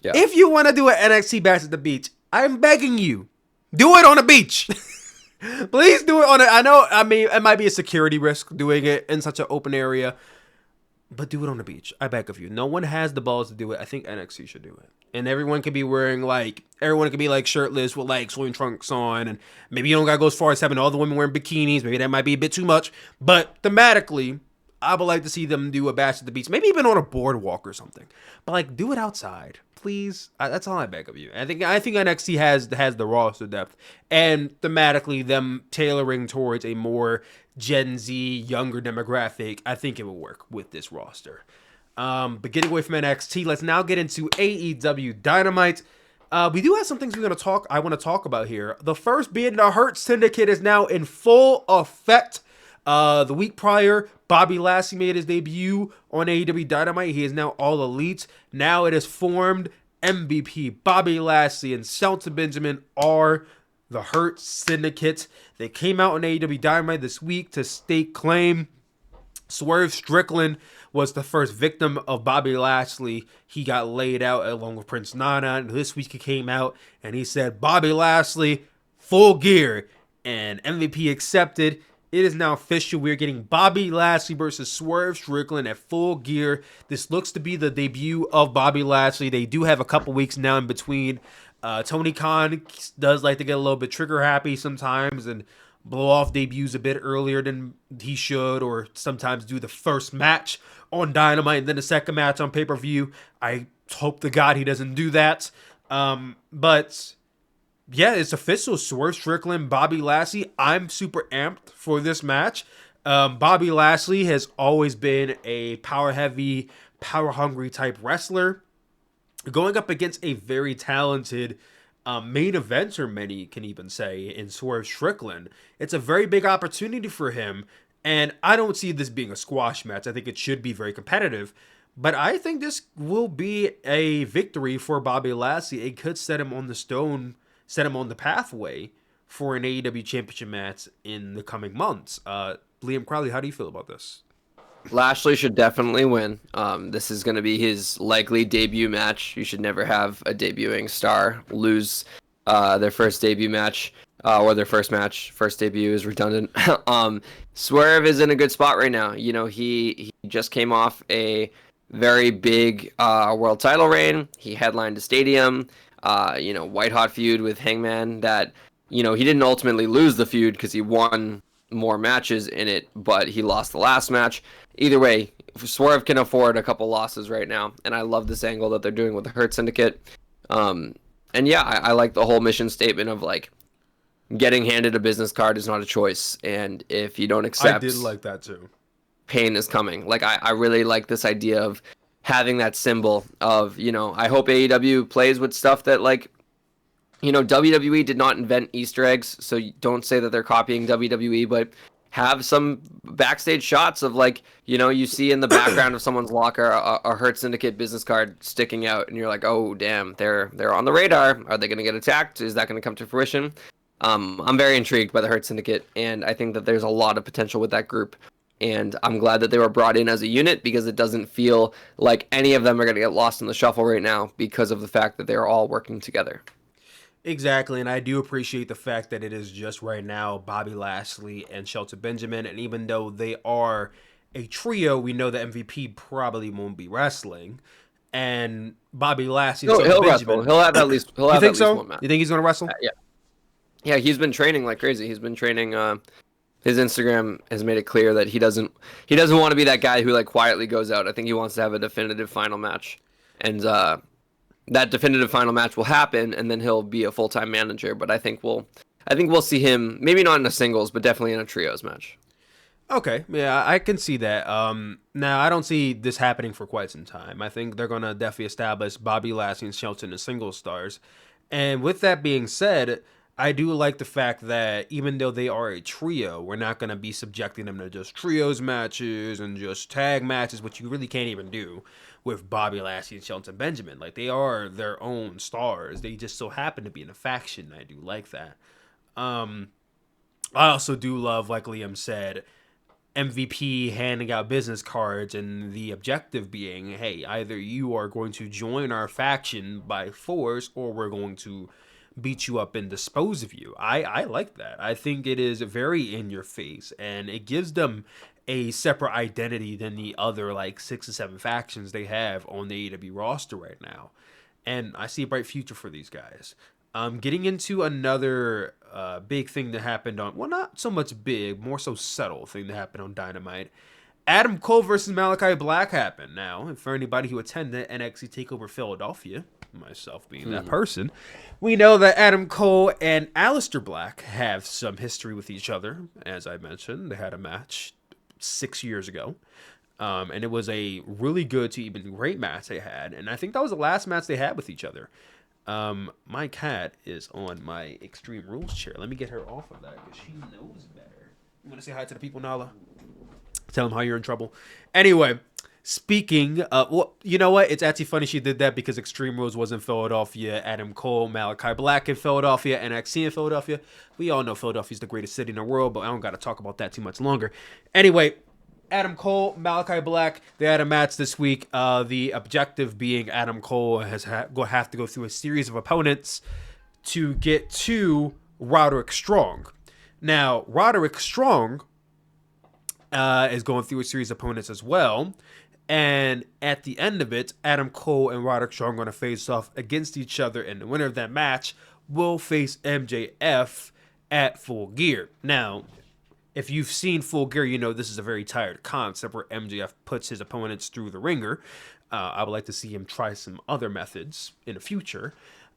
yeah. If you want to do an NXT Bash at the Beach, I'm begging you, do it on the beach. Please do it on it. I mean, it might be a security risk doing it in such an open area, but do it on the beach. I beg of you. No one has the balls to do it. I think NXT should do it. And everyone could be shirtless with like swimming trunks on, and maybe you don't gotta go as far as having all the women wearing bikinis. Maybe that might be a bit too much. But thematically, I would like to see them do a Bash at the Beach, maybe even on a boardwalk or something. But like, do it outside, please. That's all I beg of you. I think NXT has the roster depth, and thematically, them tailoring towards a more Gen Z younger demographic. I think it will work with this roster. But getting away from NXT, let's now get into AEW Dynamite. We do have some things I want to talk about here. The first being the Hurt Syndicate is now in full effect. The week prior, Bobby Lashley made his debut on AEW Dynamite. He is now All Elite. Now it is formed. MVP Bobby Lashley and Shelton Benjamin are the Hurt Syndicate. They came out on AEW Dynamite this week to stake claim. Swerve Strickland was the first victim of Bobby Lashley. He got laid out along with Prince Nana. And this week he came out and he said, Bobby Lashley, full gear. And MVP accepted. It is now official. We're getting Bobby Lashley versus Swerve Strickland at Full Gear. This looks to be the debut of Bobby Lashley. They do have a couple weeks now in between. Tony Khan does like to get a little bit trigger happy sometimes and blow off debuts a bit earlier than he should, or sometimes do the first match on Dynamite and then the second match on pay-per-view. I hope to God he doesn't do that. But yeah, it's official. Swerve Strickland, Bobby Lashley. I'm super amped for this match. Bobby Lashley has always been a power-heavy, power-hungry type wrestler, going up against a very talented main eventer, many can even say, in Swerve Strickland. It's a very big opportunity for him, and I don't see this being a squash match. I think it should be very competitive, but I think this will be a victory for Bobby Lashley. It could set him on the pathway for an AEW Championship match in the coming months. Liam Crowley, how do you feel about this? Lashley should definitely win. This is going to be his likely debut match. You should never have a debuting star lose their first debut match or their first match. First debut is redundant. Swerve is in a good spot right now. You know, he just came off a very big world title reign. He headlined a stadium. White hot feud with Hangman that, he didn't ultimately lose the feud because he won more matches in it, but he lost the last match. Either way, Swerve can afford a couple losses right now, and I love this angle that they're doing with the Hurt Syndicate. And yeah, I like the whole mission statement of like getting handed a business card is not a choice, and if you don't accept, I did like that too. Pain is coming. Like I really like this idea of having that symbol of, I hope AEW plays with stuff that like, WWE did not invent Easter eggs, so don't say that they're copying WWE, but have some backstage shots of like, you see in the background of someone's locker a Hurt Syndicate business card sticking out, and you're like, oh damn, they're on the radar. Are they going to get attacked? Is that going to come to fruition? I'm very intrigued by the Hurt Syndicate, and I think that there's a lot of potential with that group. And I'm glad that they were brought in as a unit because it doesn't feel like any of them are going to get lost in the shuffle right now because of the fact that they're all working together. Exactly, and I do appreciate the fact that it is just right now Bobby Lashley and Shelton Benjamin, and even though they are a trio, we know the MVP probably won't be wrestling, and Bobby Lashley and Shelton He'll Benjamin. wrestle. He'll have at least. You think so? One match. You think he's going to wrestle? Yeah. He's been training like crazy. He's been training. His Instagram has made it clear that he doesn't want to be that guy who like quietly goes out. I think he wants to have a definitive final match, and that definitive final match will happen, and then he'll be a full-time manager. But I think we'll see him maybe not in a singles, but definitely in a trios match. Okay, yeah, I can see that. Now I don't see this happening for quite some time. I think they're gonna definitely establish Bobby Lashley and Shelton as single stars. And with that being said, I do like the fact that even though they are a trio, we're not gonna be subjecting them to just trios matches and just tag matches, which you really can't even do with Bobby Lashley and Shelton Benjamin. Like, they are their own stars. They just so happen to be in a faction. I do like that. I also do love, like Liam said, MVP handing out business cards and the objective being, hey, either you are going to join our faction by force or we're going to beat you up and dispose of you. I like that. I think it is very in your face, and it gives them a separate identity than the other like 6 or 7 factions they have on the AEW roster right now. And I see a bright future for these guys. Getting into another big thing that happened on, well, not so much big, more so subtle thing that happened on Dynamite. Adam Cole versus Malachi Black happened. Now, for anybody who attended NXT TakeOver Philadelphia, myself being that person, we know that Adam Cole and Aleister Black have some history with each other. As I mentioned, they had a match 6 years ago. And it was a really good to even great match they had. And I think that was the last match they had with each other. My cat is on my Extreme Rules chair. Let me get her off of that because she knows better. You want to say hi to the people, Nala? Tell them how you're in trouble. Anyway, speaking of, well, you know what? It's actually funny she did that because Extreme Rules was in Philadelphia. Adam Cole, Malachi Black in Philadelphia, NXT in Philadelphia. We all know Philadelphia's the greatest city in the world, but I don't got to talk about that too much longer. Anyway, Adam Cole, Malachi Black, they had a match this week. The objective being Adam Cole will have to go through a series of opponents to get to Roderick Strong. Now, Roderick Strong is going through a series of opponents as well. And at the end of it, Adam Cole and Roderick Strong are going to face off against each other. And the winner of that match will face MJF at Full Gear. Now, if you've seen Full Gear, you know this is a very tired concept where MJF puts his opponents through the ringer. I would like to see him try some other methods in the future.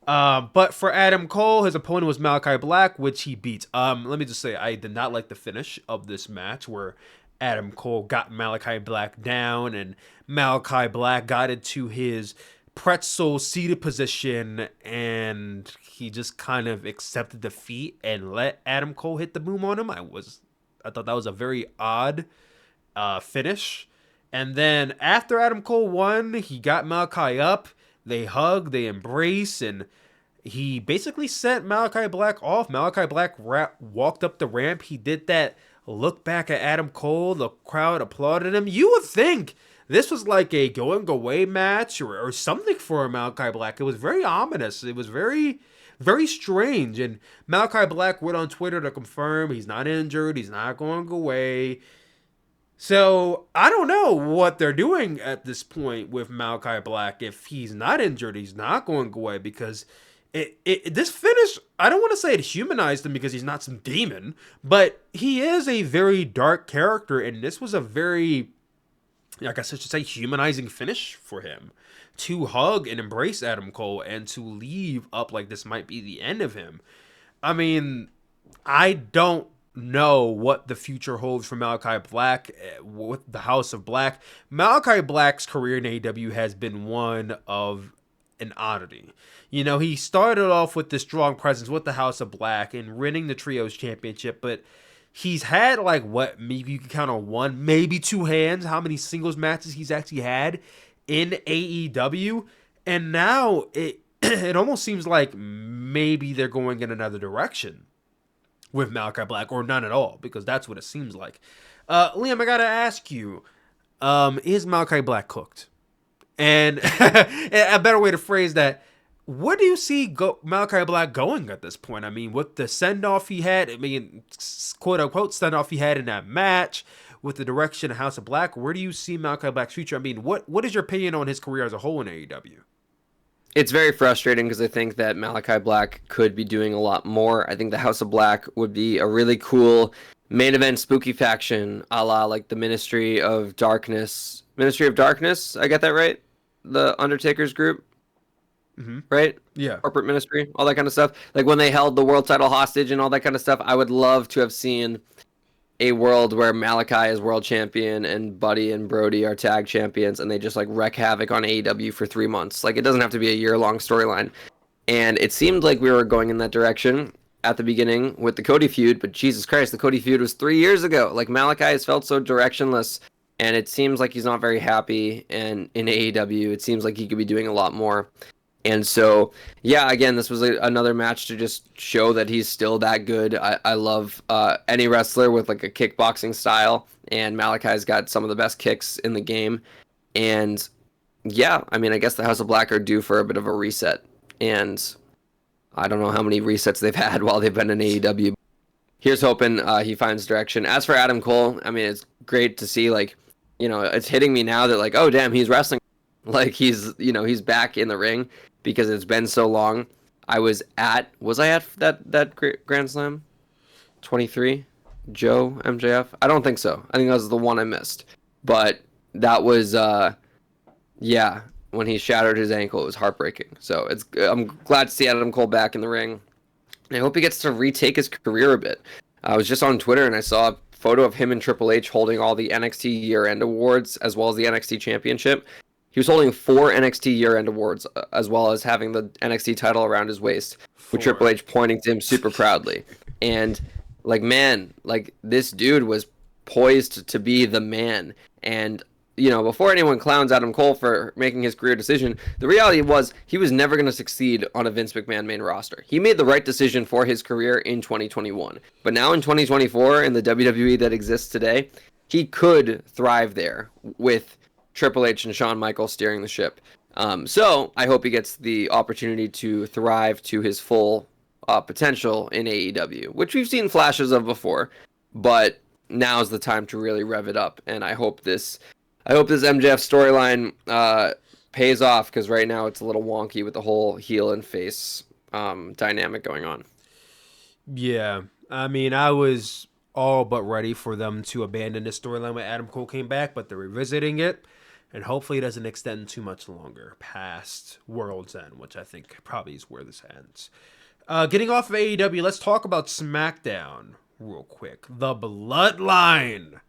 But for Adam Cole, his opponent was Malachi Black, which he beat. Let me just say, I did not like the finish of this match where Adam Cole got Malachi Black down and Malachi Black got into his pretzel seated position and he just kind of accepted defeat and let Adam Cole hit the boom on him. I thought that was a very odd finish. And then after Adam Cole won, he got Malachi up. They hug, they embrace, and he basically sent Malachi Black off. Malachi Black walked up the ramp. He did that look back at Adam Cole. The crowd applauded him. You would think this was like a going away match or something for Malachi Black. It was very ominous. It was very, very strange. And Malachi Black went on Twitter to confirm he's not injured. He's not going away. So I don't know what they're doing at this point with Malachi Black. If he's not injured, he's not going away because this finish, I don't want to say it humanized him because he's not some demon, but he is a very dark character, and this was a very, I guess I should say, humanizing finish for him. To hug and embrace Adam Cole and to leave up like this might be the end of him. I mean, I don't know what the future holds for Malachi Black with the House of Black. Malachi Black's career in AEW has been one of an oddity. You know, he started off with this strong presence with the House of Black and winning the Trios Championship, but he's had like what, maybe you can count on one, maybe two hands, how many singles matches he's actually had in AEW, and now it almost seems like maybe they're going in another direction with Malachi Black, or none at all, because that's what it seems like. Liam, I gotta ask you, is Malachi Black cooked? And a better way to phrase that, where do you see Malachi Black going at this point? I mean, with the send-off he had, I mean, quote-unquote send-off he had in that match, with the direction of House of Black, where do you see Malachi Black's future? I mean, what is your opinion on his career as a whole in AEW? It's very frustrating because I think that Malachi Black could be doing a lot more. I think the House of Black would be a really cool main event spooky faction, a la like the Ministry of Darkness. Ministry of Darkness, I get that right? The Undertaker's group, right? Yeah. Corporate ministry, all that kind of stuff. Like when they held the world title hostage and all that kind of stuff. I would love to have seen a world where Malachi is world champion and Buddy and Brody are tag champions, and they just like wreak havoc on AEW for 3 months. Like, it doesn't have to be a year-long storyline. And it seemed like we were going in that direction at the beginning with the Cody feud, but Jesus Christ, the Cody feud was 3 years ago. Like, Malachi has felt so directionless, and it seems like he's not very happy. And in AEW, it seems like he could be doing a lot more. And so, yeah, again, this was another match to just show that he's still that good. I love any wrestler with like a kickboxing style, and Malachi's got some of the best kicks in the game. And yeah, I mean, I guess the House of Black are due for a bit of a reset. And I don't know how many resets they've had while they've been in AEW. Here's hoping he finds direction. As for Adam Cole, I mean, it's great to see, like, you know, it's hitting me now that, like, oh, damn, he's wrestling. Like, he's back in the ring, because it's been so long. Was I at that Grand Slam 23? Joe MJF? I don't think so. I think that was the one I missed. But that was yeah, when he shattered his ankle, it was heartbreaking. So I'm glad to see Adam Cole back in the ring. And I hope he gets to retake his career a bit. I was just on Twitter and I saw a photo of him and Triple H holding all the NXT year-end awards as well as the NXT Championship. He was holding 4 NXT year-end awards, as well as having the NXT title around his waist, with Triple H pointing to him super proudly. And, like, man, like, this dude was poised to be the man. And, you know, before anyone clowns Adam Cole for making his career decision, the reality was he was never going to succeed on a Vince McMahon main roster. He made the right decision for his career in 2021. But now in 2024, in the WWE that exists today, he could thrive there with Triple H and Shawn Michaels steering the ship. So I hope he gets the opportunity to thrive to his full potential in AEW, which we've seen flashes of before, but now's the time to really rev it up. And I hope this MJF storyline pays off, because right now it's a little wonky with the whole heel and face dynamic going on. Yeah, I mean, I was all but ready for them to abandon this storyline when Adam Cole came back, but they're revisiting it. And hopefully it doesn't extend too much longer past World's End, which I think probably is where this ends. Getting off of AEW, let's talk about SmackDown real quick. The Bloodline.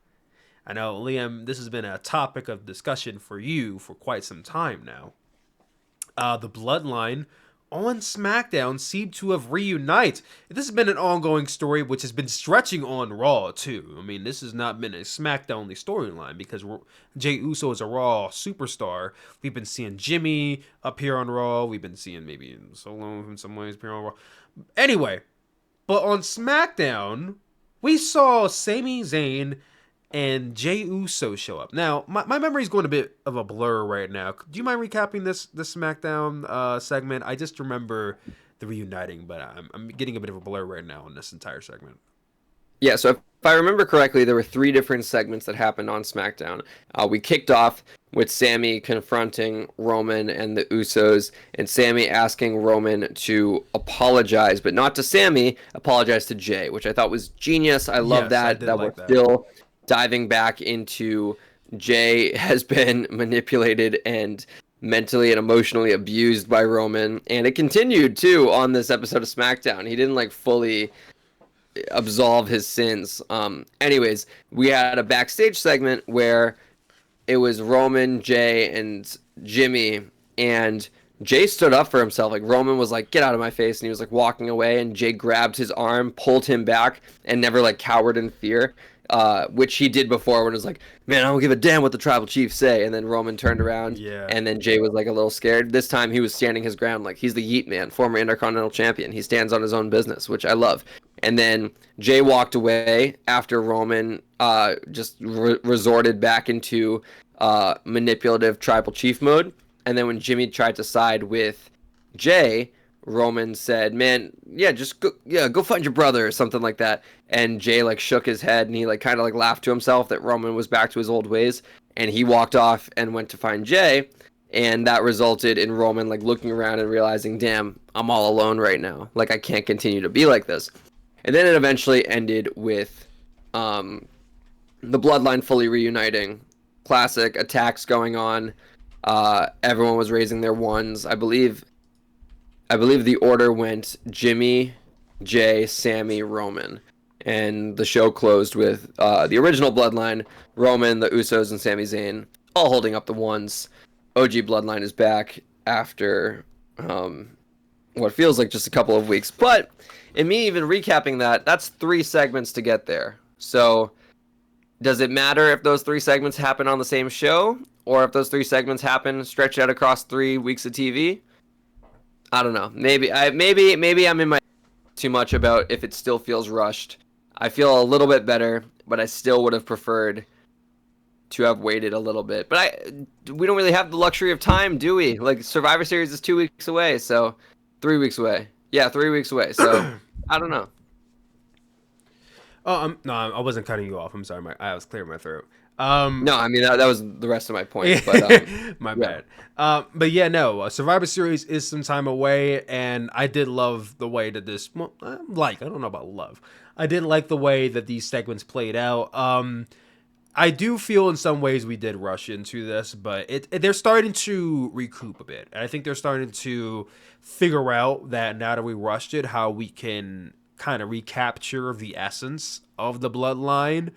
I know, Liam, this has been a topic of discussion for you for quite some time now. The Bloodline on SmackDown seem to have reunited. This has been an ongoing story which has been stretching on Raw too. I mean, this has not been a SmackDown-only storyline, because Jey Uso is a Raw superstar. We've been seeing Jimmy appear on Raw. We've been seeing maybe Solo in some ways appear on Raw. Anyway, but on SmackDown, we saw Sami Zayn and Jey Uso show up. Now, my memory's going a bit of a blur right now. Do you mind recapping this SmackDown segment? I just remember the reuniting, but I'm getting a bit of a blur right now on this entire segment. Yeah, so if I remember correctly, there were 3 different segments that happened on SmackDown. We kicked off with Sami confronting Roman and the Usos, and Sami asking Roman to apologize, but not to Sami, apologize to Jey, which I thought was genius. I love that. That like we're still diving back into Jey has been manipulated and mentally and emotionally abused by Roman, and it continued too on this episode of SmackDown. He didn't like fully absolve his sins. Anyways, we had a backstage segment where it was Roman, Jey, and Jimmy, and Jey stood up for himself. Like, Roman was like, "Get out of my face," and he was like walking away, and Jey grabbed his arm, pulled him back, and never like cowered in fear. Which he did before when it was like, "Man, I don't give a damn what the tribal chiefs say." And then Roman turned around, and then Jey was like a little scared. This time he was standing his ground, like he's the Yeet Man, former Intercontinental Champion. He stands on his own business, which I love. And then Jay walked away after Roman just resorted back into manipulative tribal chief mode. And then when Jimmy tried to side with Jay, Roman said, "Man, just go find your brother," or something like that. And Jay like shook his head and he like kind of like laughed to himself that Roman was back to his old ways. And he walked off and went to find Jay. And that resulted in Roman like looking around and realizing, damn, I'm all alone right now. Like, I can't continue to be like this. And then it eventually ended with the Bloodline fully reuniting. Classic attacks going on. Everyone was raising their ones. I believe the order went Jimmy, Jay, Sammy, Roman. And the show closed with the original Bloodline, Roman, the Usos, and Sami Zayn all holding up the ones. OG Bloodline is back after what feels like just a couple of weeks. But in me even recapping that, that's 3 segments to get there. So does it matter if those 3 segments happen on the same show? Or if those 3 segments happen stretched out across 3 weeks of TV? I don't know. Maybe I'm in my too much about if it still feels rushed. I feel a little bit better, but I still would have preferred to have waited a little bit. But we don't really have the luxury of time, do we? Like, Survivor Series is 2 weeks away, so 3 weeks away. Yeah, 3 weeks away. So I don't know. Oh, no, I wasn't cutting you off. I'm sorry, I was clearing my throat. No, I mean that was the rest of my point. But my bad. But yeah, no, Survivor Series is some time away, and I did love the way that this. Well, I don't know about love. I did like the way that these segments played out. I do feel in some ways we did rush into this, but they're starting to recoup a bit, and I think they're starting to figure out that now that we rushed it, how we can kind of recapture the essence of the Bloodline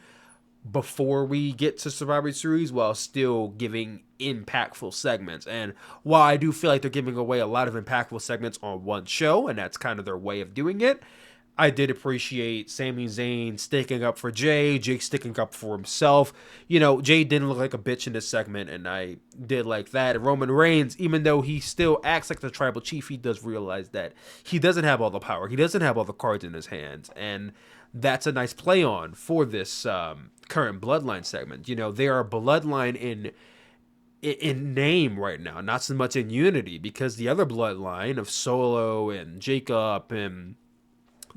before we get to Survivor Series while still giving impactful segments. And while I do feel like they're giving away a lot of impactful segments on one show, and that's kind of their way of doing it, I did appreciate Sami Zayn sticking up for Jay, Jake sticking up for himself. You know, Jay didn't look like a bitch in this segment, and I did like that. And Roman Reigns, even though he still acts like the tribal chief, he does realize that he doesn't have all the power. He doesn't have all the cards in his hands. And that's a nice play on for this current Bloodline segment. You know, they are a Bloodline in name right now, not so much in unity, because the other Bloodline of Solo and Jacob and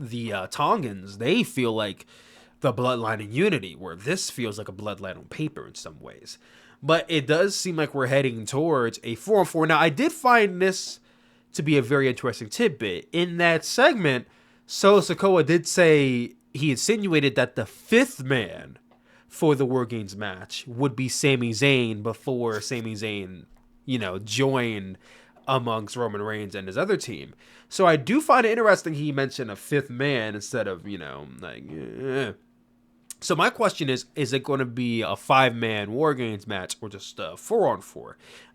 the Tongans, they feel like the Bloodline in unity, where this feels like a Bloodline on paper in some ways. But it does seem like we're heading towards a 4-on-4. Now, I did find this to be a very interesting tidbit. In that segment, Solo Sikoa did say, he insinuated that the 5th man for the War Games match would be Sami Zayn before Sami Zayn, joined amongst Roman Reigns and his other team. So I do find it interesting he mentioned a 5th man instead of, So my question is it going to be a 5-man War Games match or just a 4-on-4?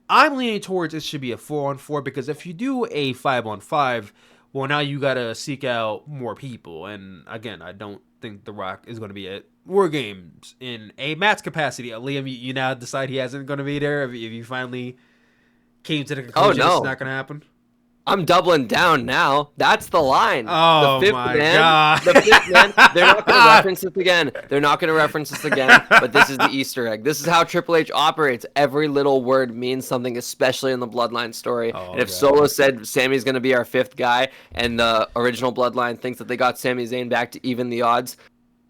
I'm leaning towards it should be a 4-on-4, because if you do a 5-on-5, well, now you got to seek out more people. And again, I don't think The Rock is going to be at War Games in a match capacity. Liam, you now decide he isn't going to be there? If you finally came to the conclusion it's not going to happen? I'm doubling down now. That's the line. Oh, the 5th my man, God. The 5th man, they're not going to reference this again. They're not going to reference this again, but this is the Easter egg. This is how Triple H operates. Every little word means something, especially in the Bloodline story. And if Solo said Sammy's going to be our 5th guy, and the original Bloodline thinks that they got Sami Zayn back to even the odds,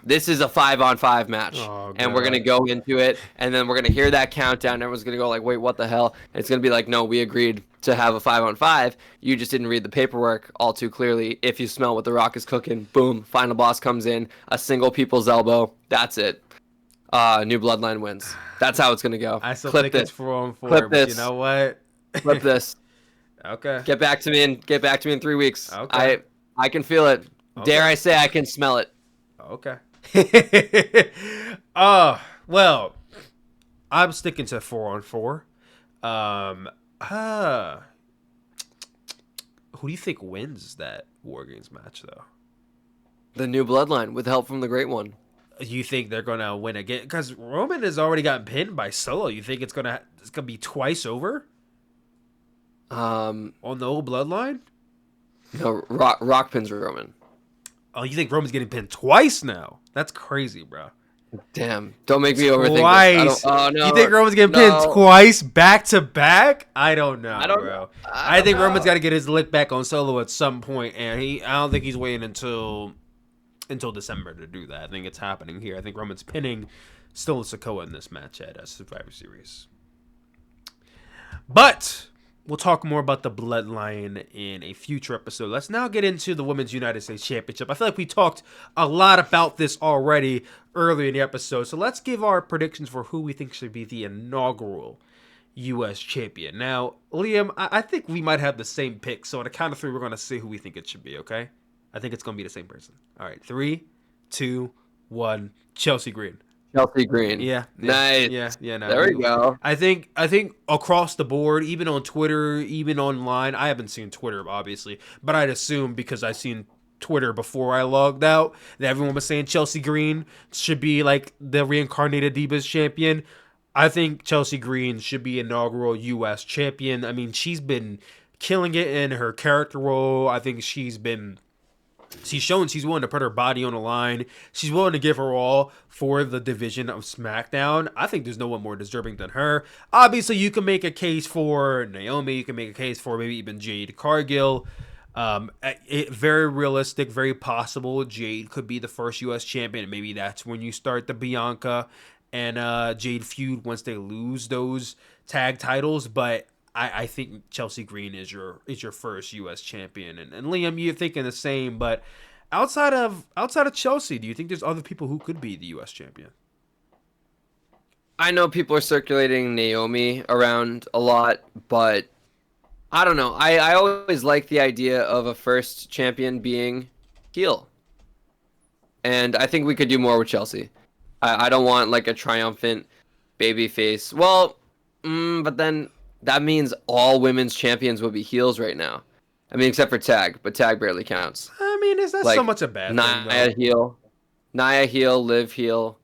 this is a 5-on-5 match, and we're going to go into it, and then we're going to hear that countdown, and everyone's going to go like, wait, what the hell? And it's going to be like, no, we agreed to have a 5-on-5. You just didn't read the paperwork all too clearly. If you smell what The Rock is cooking, boom, final boss comes in, a single people's elbow. That's it. New Bloodline wins. That's how it's going to go. I still think it's 4-on-4, Clip but this. You know what? Clip this. Okay. Get back to me in 3 weeks. Okay. I can feel it. Okay. Dare I say I can smell it. Okay. Well, I'm sticking to 4-on-4. Who do you think wins that War Games match, though? The New Bloodline, with help from the Great One. You think they're gonna win again? Because Roman has already gotten pinned by Solo. You think it's gonna be twice over? On the old Bloodline? No, Rock pins Roman. Oh, you think Roman's getting pinned twice now? That's crazy, bro. Damn. Don't make me overthink Twice. this. Oh, no. You think Roman's getting pinned twice back to back? I don't know, bro. I think Roman's got to get his lick back on Solo at some point, and I don't think he's waiting until December to do that. I think it's happening here. I think Roman's pinning Solo Sikoa in this match at Survivor Series. But we'll talk more about the Bloodline in a future episode. Let's now get into the Women's United States Championship. I feel like we talked a lot about this already earlier in the episode. So let's give our predictions for who we think should be the inaugural U.S. champion. Now, Liam, I think we might have the same pick. So on the count of three, we're going to say who we think it should be, okay? I think it's going to be the same person. All right, 3, 2, 1, Chelsea Green. Chelsea Green. Yeah. Nice. Yeah. No, there we go. I think across the board, even on Twitter, even online, I haven't seen Twitter, obviously, but I'd assume because I've seen Twitter before I logged out that everyone was saying Chelsea Green should be like the reincarnated Divas champion. I think Chelsea Green should be inaugural U.S. champion. I mean, she's been killing it in her character role. I think she's shown she's willing to put her body on the line. She's willing to give her all for the division of SmackDown. I think there's no one more deserving than her. Obviously, you can make a case for Naomi. You can make a case for maybe even Jade Cargill. Very realistic, very possible. Jade could be the first U.S. champion. Maybe that's when you start the Bianca and Jade feud once they lose those tag titles. But I think Chelsea Green is your first U.S. champion, and Liam, you're thinking the same. But outside of Chelsea, do you think there's other people who could be the U.S. champion? I know people are circulating Naomi around a lot, but I don't know. I always like the idea of a first champion being heel, and I think we could do more with Chelsea. I don't want like a triumphant babyface. Well, but then that means all women's champions will be heels right now. I mean, except for Tag, but Tag barely counts. I mean, is that like, so much a bad thing? Nia heel, Liv heel,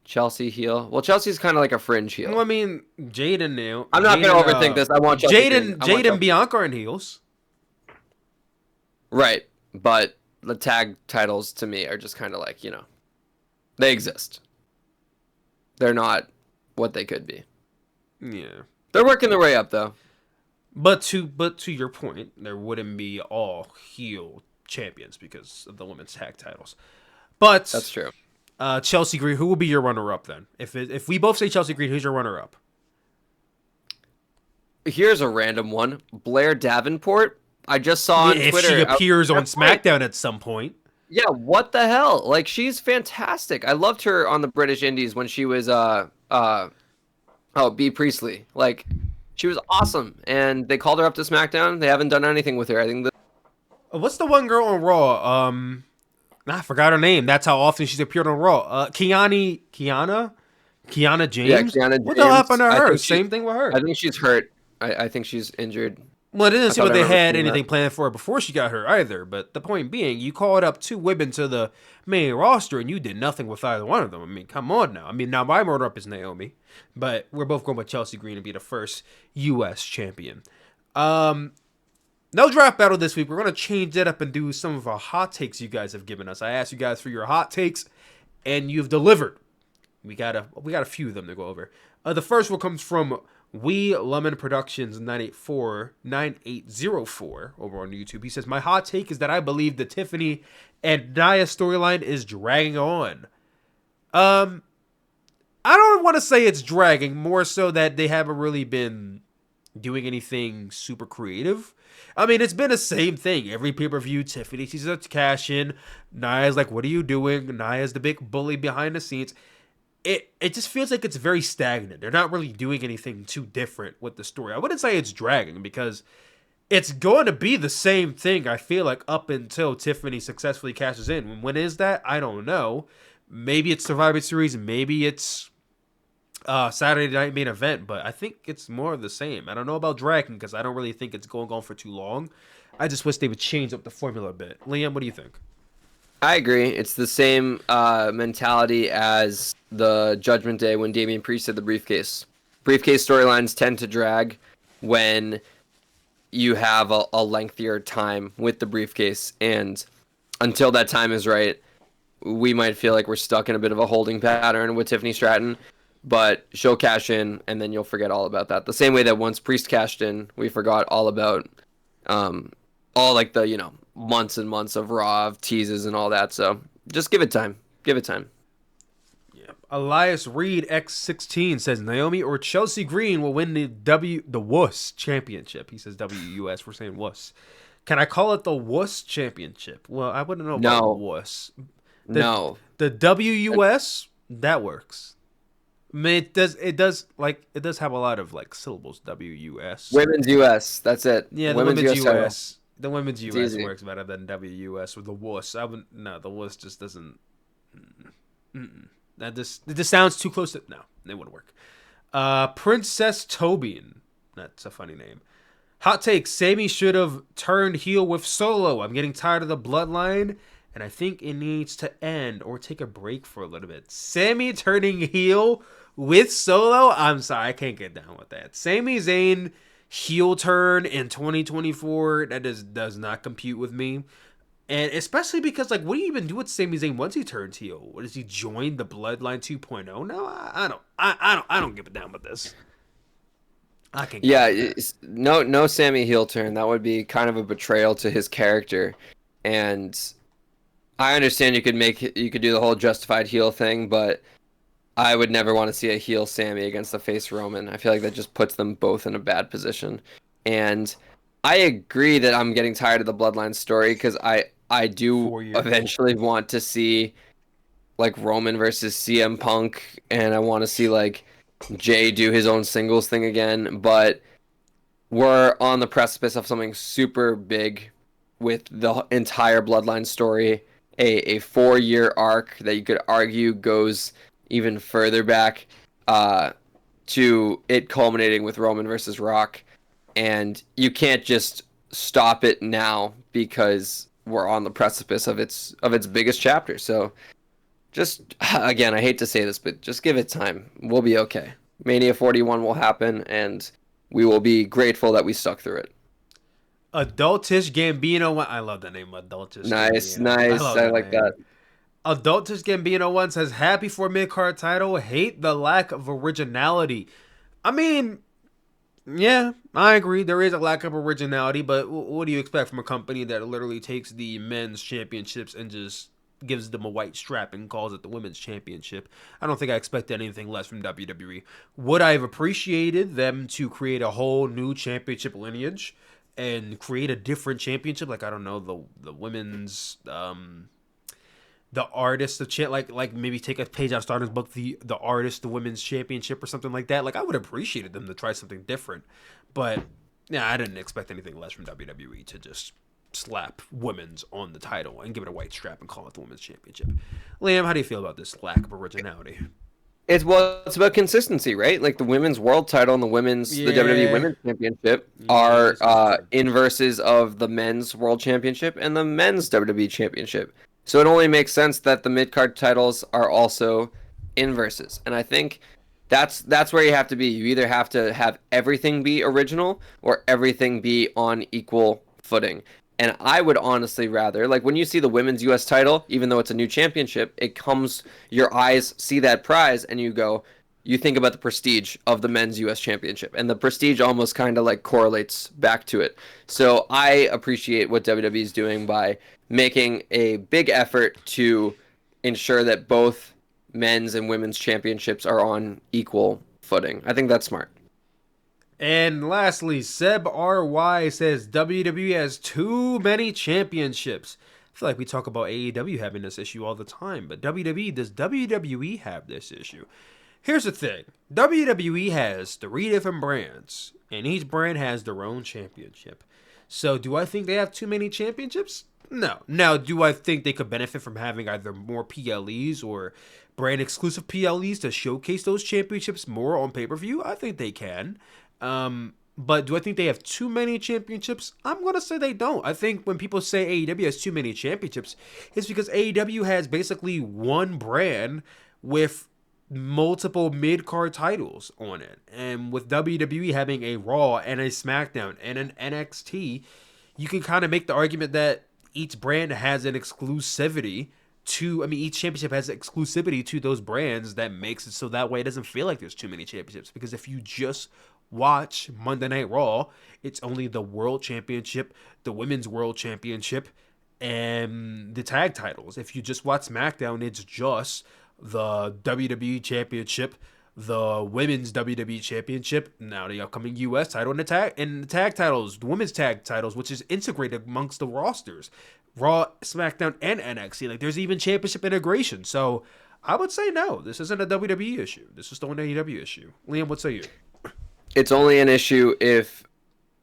Chelsea heel. Well, Chelsea's kind of like a fringe heel. Well, I mean, Jade and Neil. I'm not going to overthink this. I want Chelsea. Jade and Bianca are in heels. Right, but the tag titles to me are just kind of like, they exist. They're not what they could be. Yeah. They're working their way up, though. But to your point, there wouldn't be all heel champions because of the women's tag titles. But that's true. Chelsea Green, who will be your runner-up then? If we both say Chelsea Green, who's your runner-up? Here's a random one: Blair Davenport. I just saw on Twitter. If she appears on SmackDown at some point. Yeah, what the hell? Like, she's fantastic. I loved her on the British Indies when she was B. Priestley. Like, she was awesome, and they called her up to SmackDown. They haven't done anything with her. I think. What's the one girl on Raw? I forgot her name. That's how often she's appeared on Raw. Kiana James. Yeah, Kiana James. What the hell happened to her? Same thing with her. I think she's hurt. I think she's injured. Well, it didn't seem like they had anything planned for her before she got hurt either. But the point being, you called up 2 women to the main roster, and you did nothing with either one of them. I mean, come on now. I mean, now my runner-up is Naomi, but we're both going with Chelsea Green to be the first U.S. champion. No draft battle this week. We're going to change that up and do some of our hot takes you guys have given us. I asked you guys for your hot takes, and you've delivered. We got a few of them to go over. The first one comes from We Lemon Productions 9804 over on YouTube. He says, my hot take is that I believe the Tiffany and Nia storyline is dragging on. I don't want to say it's dragging, more so that they haven't really been doing anything super creative. I mean, it's been the same thing. Every pay-per-view, Tiffany sees a cash in. Nia's like, what are you doing? Nia's the big bully behind the scenes. It just feels like it's very stagnant. They're not really doing anything too different with the story. I wouldn't say it's dragging because it's going to be the same thing, I feel like, up until Tiffany successfully cashes in. When is that? I don't know. Maybe it's Survivor Series. Maybe it's Saturday Night Main Event. But I think it's more of the same. I don't know about dragging because I don't really think it's going on for too long. I just wish they would change up the formula a bit. Liam, what do you think? I agree. It's the same mentality as the Judgment Day when Damian Priest had the briefcase. Briefcase storylines tend to drag when you have a lengthier time with the briefcase. And until that time is right, we might feel like we're stuck in a bit of a holding pattern with Tiffany Stratton. But she'll cash in, and then you'll forget all about that. The same way that once Priest cashed in, we forgot all about all like the months and months of Raw of teases and all that. So just give it time. Give it time. Yeah. Elias Reed X16 says Naomi or Chelsea Green will win the WUS championship. He says WUS. We're saying WUS. Can I call it the WUS championship? Well, I wouldn't know about the WUS. No. The WUS, that works. I mean, it does have a lot of like syllables. WUS. Women's US. That's it. Yeah, the women's US. The women's US works better than WUS with the WUS. The WUS just doesn't. It just sounds too close to. No, it wouldn't work. Princess Tobin. That's a funny name. Hot take: Sami should have turned heel with Solo. I'm getting tired of the Bloodline, and I think it needs to end or take a break for a little bit. Sami turning heel with Solo? I'm sorry, I can't get down with that. Sami Zayn heel turn in 2024, that does not compute with me. And especially because, like, what do you even do with Sami Zayn once he turns heel? What, does he join the Bloodline 2.0? No, I don't give a damn with this. I can't. Yeah, no Sami heel turn. That would be kind of a betrayal to his character. And I understand you could do the whole justified heel thing, but I would never want to see a heel Sami against the face Roman. I feel like that just puts them both in a bad position. And I agree that I'm getting tired of the Bloodline story because I do eventually want to see like Roman versus CM Punk, and I want to see like Jay do his own singles thing again. But we're on the precipice of something super big with the entire Bloodline story, a 4-year arc that you could argue goes even further back to it culminating with Roman versus Rock. And you can't just stop it now because we're on the precipice of its biggest chapter. So just, again, I hate to say this, but just give it time. We'll be okay. Mania 41 will happen, and we will be grateful that we stuck through it. Adultish Gambino. I love that name, Adultish. Nice, Gambino. nice. I like that. Adultish Gambino 1 says, happy for mid-card title, hate the lack of originality. I mean, yeah, I agree. There is a lack of originality, but what do you expect from a company that literally takes the men's championships and just gives them a white strap and calls it the women's championship? I don't think I expected anything less from WWE. Would I have appreciated them to create a whole new championship lineage and create a different championship? Like, I don't know, the women's... the artist of like maybe take a page out of Stardust's book, the artist, the women's championship or something like that. Like, I would have appreciated them to try something different, but yeah, I didn't expect anything less from WWE to just slap women's on the title and give it a white strap and call it the women's championship. Liam, how do you feel about this lack of originality? It's about consistency, right? Like the women's world title and the WWE Women's Championship are inverses of the men's world championship and the men's WWE Championship. So it only makes sense that the mid-card titles are also inverses. And I think that's where you have to be. You either have to have everything be original or everything be on equal footing. And I would honestly rather, like when you see the women's US title, even though it's a new championship, your eyes see that prize and you think about the prestige of the men's US championship. And the prestige almost kind of like correlates back to it. So I appreciate what WWE is doing by making a big effort to ensure that both men's and women's championships are on equal footing. I think that's smart. And lastly, Seb RY says WWE has too many championships. I feel like we talk about AEW having this issue all the time, but does WWE have this issue? Here's the thing. WWE has 3 different brands, and each brand has their own championship. So do I think they have too many championships? No. Now, do I think they could benefit from having either more PLEs or brand exclusive PLEs to showcase those championships more on pay-per-view? I think they can. But do I think they have too many championships? I'm going to say they don't. I think when people say AEW has too many championships, it's because AEW has basically one brand with multiple mid-card titles on it. And with WWE having a Raw and a SmackDown and an NXT, you can kind of make the argument that each brand has an exclusivity to, I mean, each championship has exclusivity to those brands that makes it so that way it doesn't feel like there's too many championships. Because if you just watch Monday Night Raw, it's only the World Championship, the Women's World Championship, and the tag titles. If you just watch SmackDown, it's just the WWE Championship, the Women's WWE Championship, now the upcoming US title, and the tag titles, the women's tag titles, which is integrated amongst the rosters. Raw, SmackDown, and NXT. Like, there's even championship integration. So I would say no, this isn't a WWE issue. This is still an AEW issue. Liam, what say you? It's only an issue if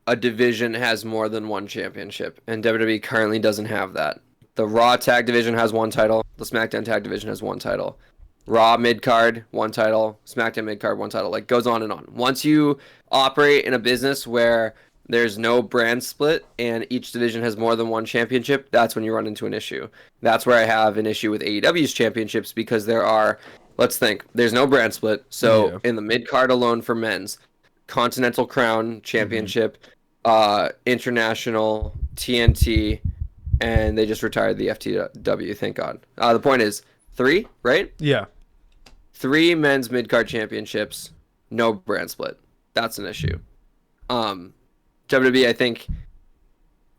a division has more than one championship, and WWE currently doesn't have that. The Raw tag division has one title. The SmackDown tag division has one title. Raw mid-card, one title. SmackDown mid-card, one title. Like, goes on and on. Once you operate in a business where there's no brand split and each division has more than one championship, that's when you run into an issue. That's where I have an issue with AEW's championships, because there are, let's think, there's no brand split. So in the mid-card alone for men's, Continental Crown Championship, International, TNT, and they just retired the FTW, thank God. The point is, 3, right? Yeah. 3 men's mid-card championships, no brand split. That's an issue. WWE, I think,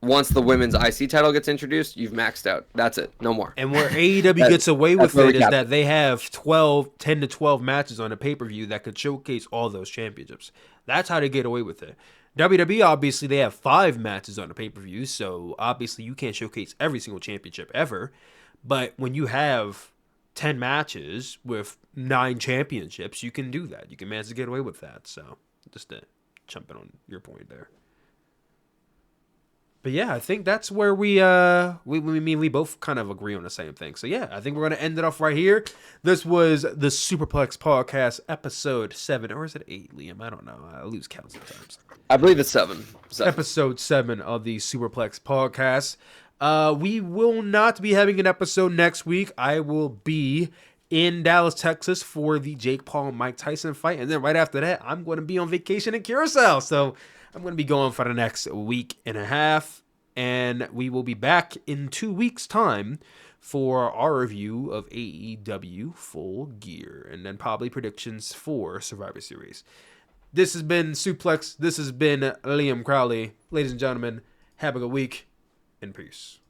once the women's IC title gets introduced, you've maxed out. That's it. No more. And where AEW gets away with it is that they have 10 to 12 matches on a pay-per-view that could showcase all those championships. That's how they get away with it. WWE, obviously, they have 5 matches on a pay-per-view, so obviously you can't showcase every single championship ever. But when you have 10 matches with 9 championships, you can do that. You can manage to get away with that. So just to jump in on your point there. But yeah, I think that's where we both kind of agree on the same thing. So yeah, I think we're going to end it off right here. This was the Sooplex Podcast, episode 7. Or is it 8, Liam? I don't know. I lose count sometimes. I believe it's 7. Episode 7 of the Sooplex Podcast. We will not be having an episode next week. I will be in Dallas, Texas for the Jake Paul and Mike Tyson fight. And then right after that, I'm going to be on vacation in Curacao. So I'm going to be going for the next week and a half. And we will be back in 2 weeks' time for our review of AEW Full Gear. And then probably predictions for Survivor Series. This has been Sooplex. This has been Liam Crowley. Ladies and gentlemen, have a good week and peace.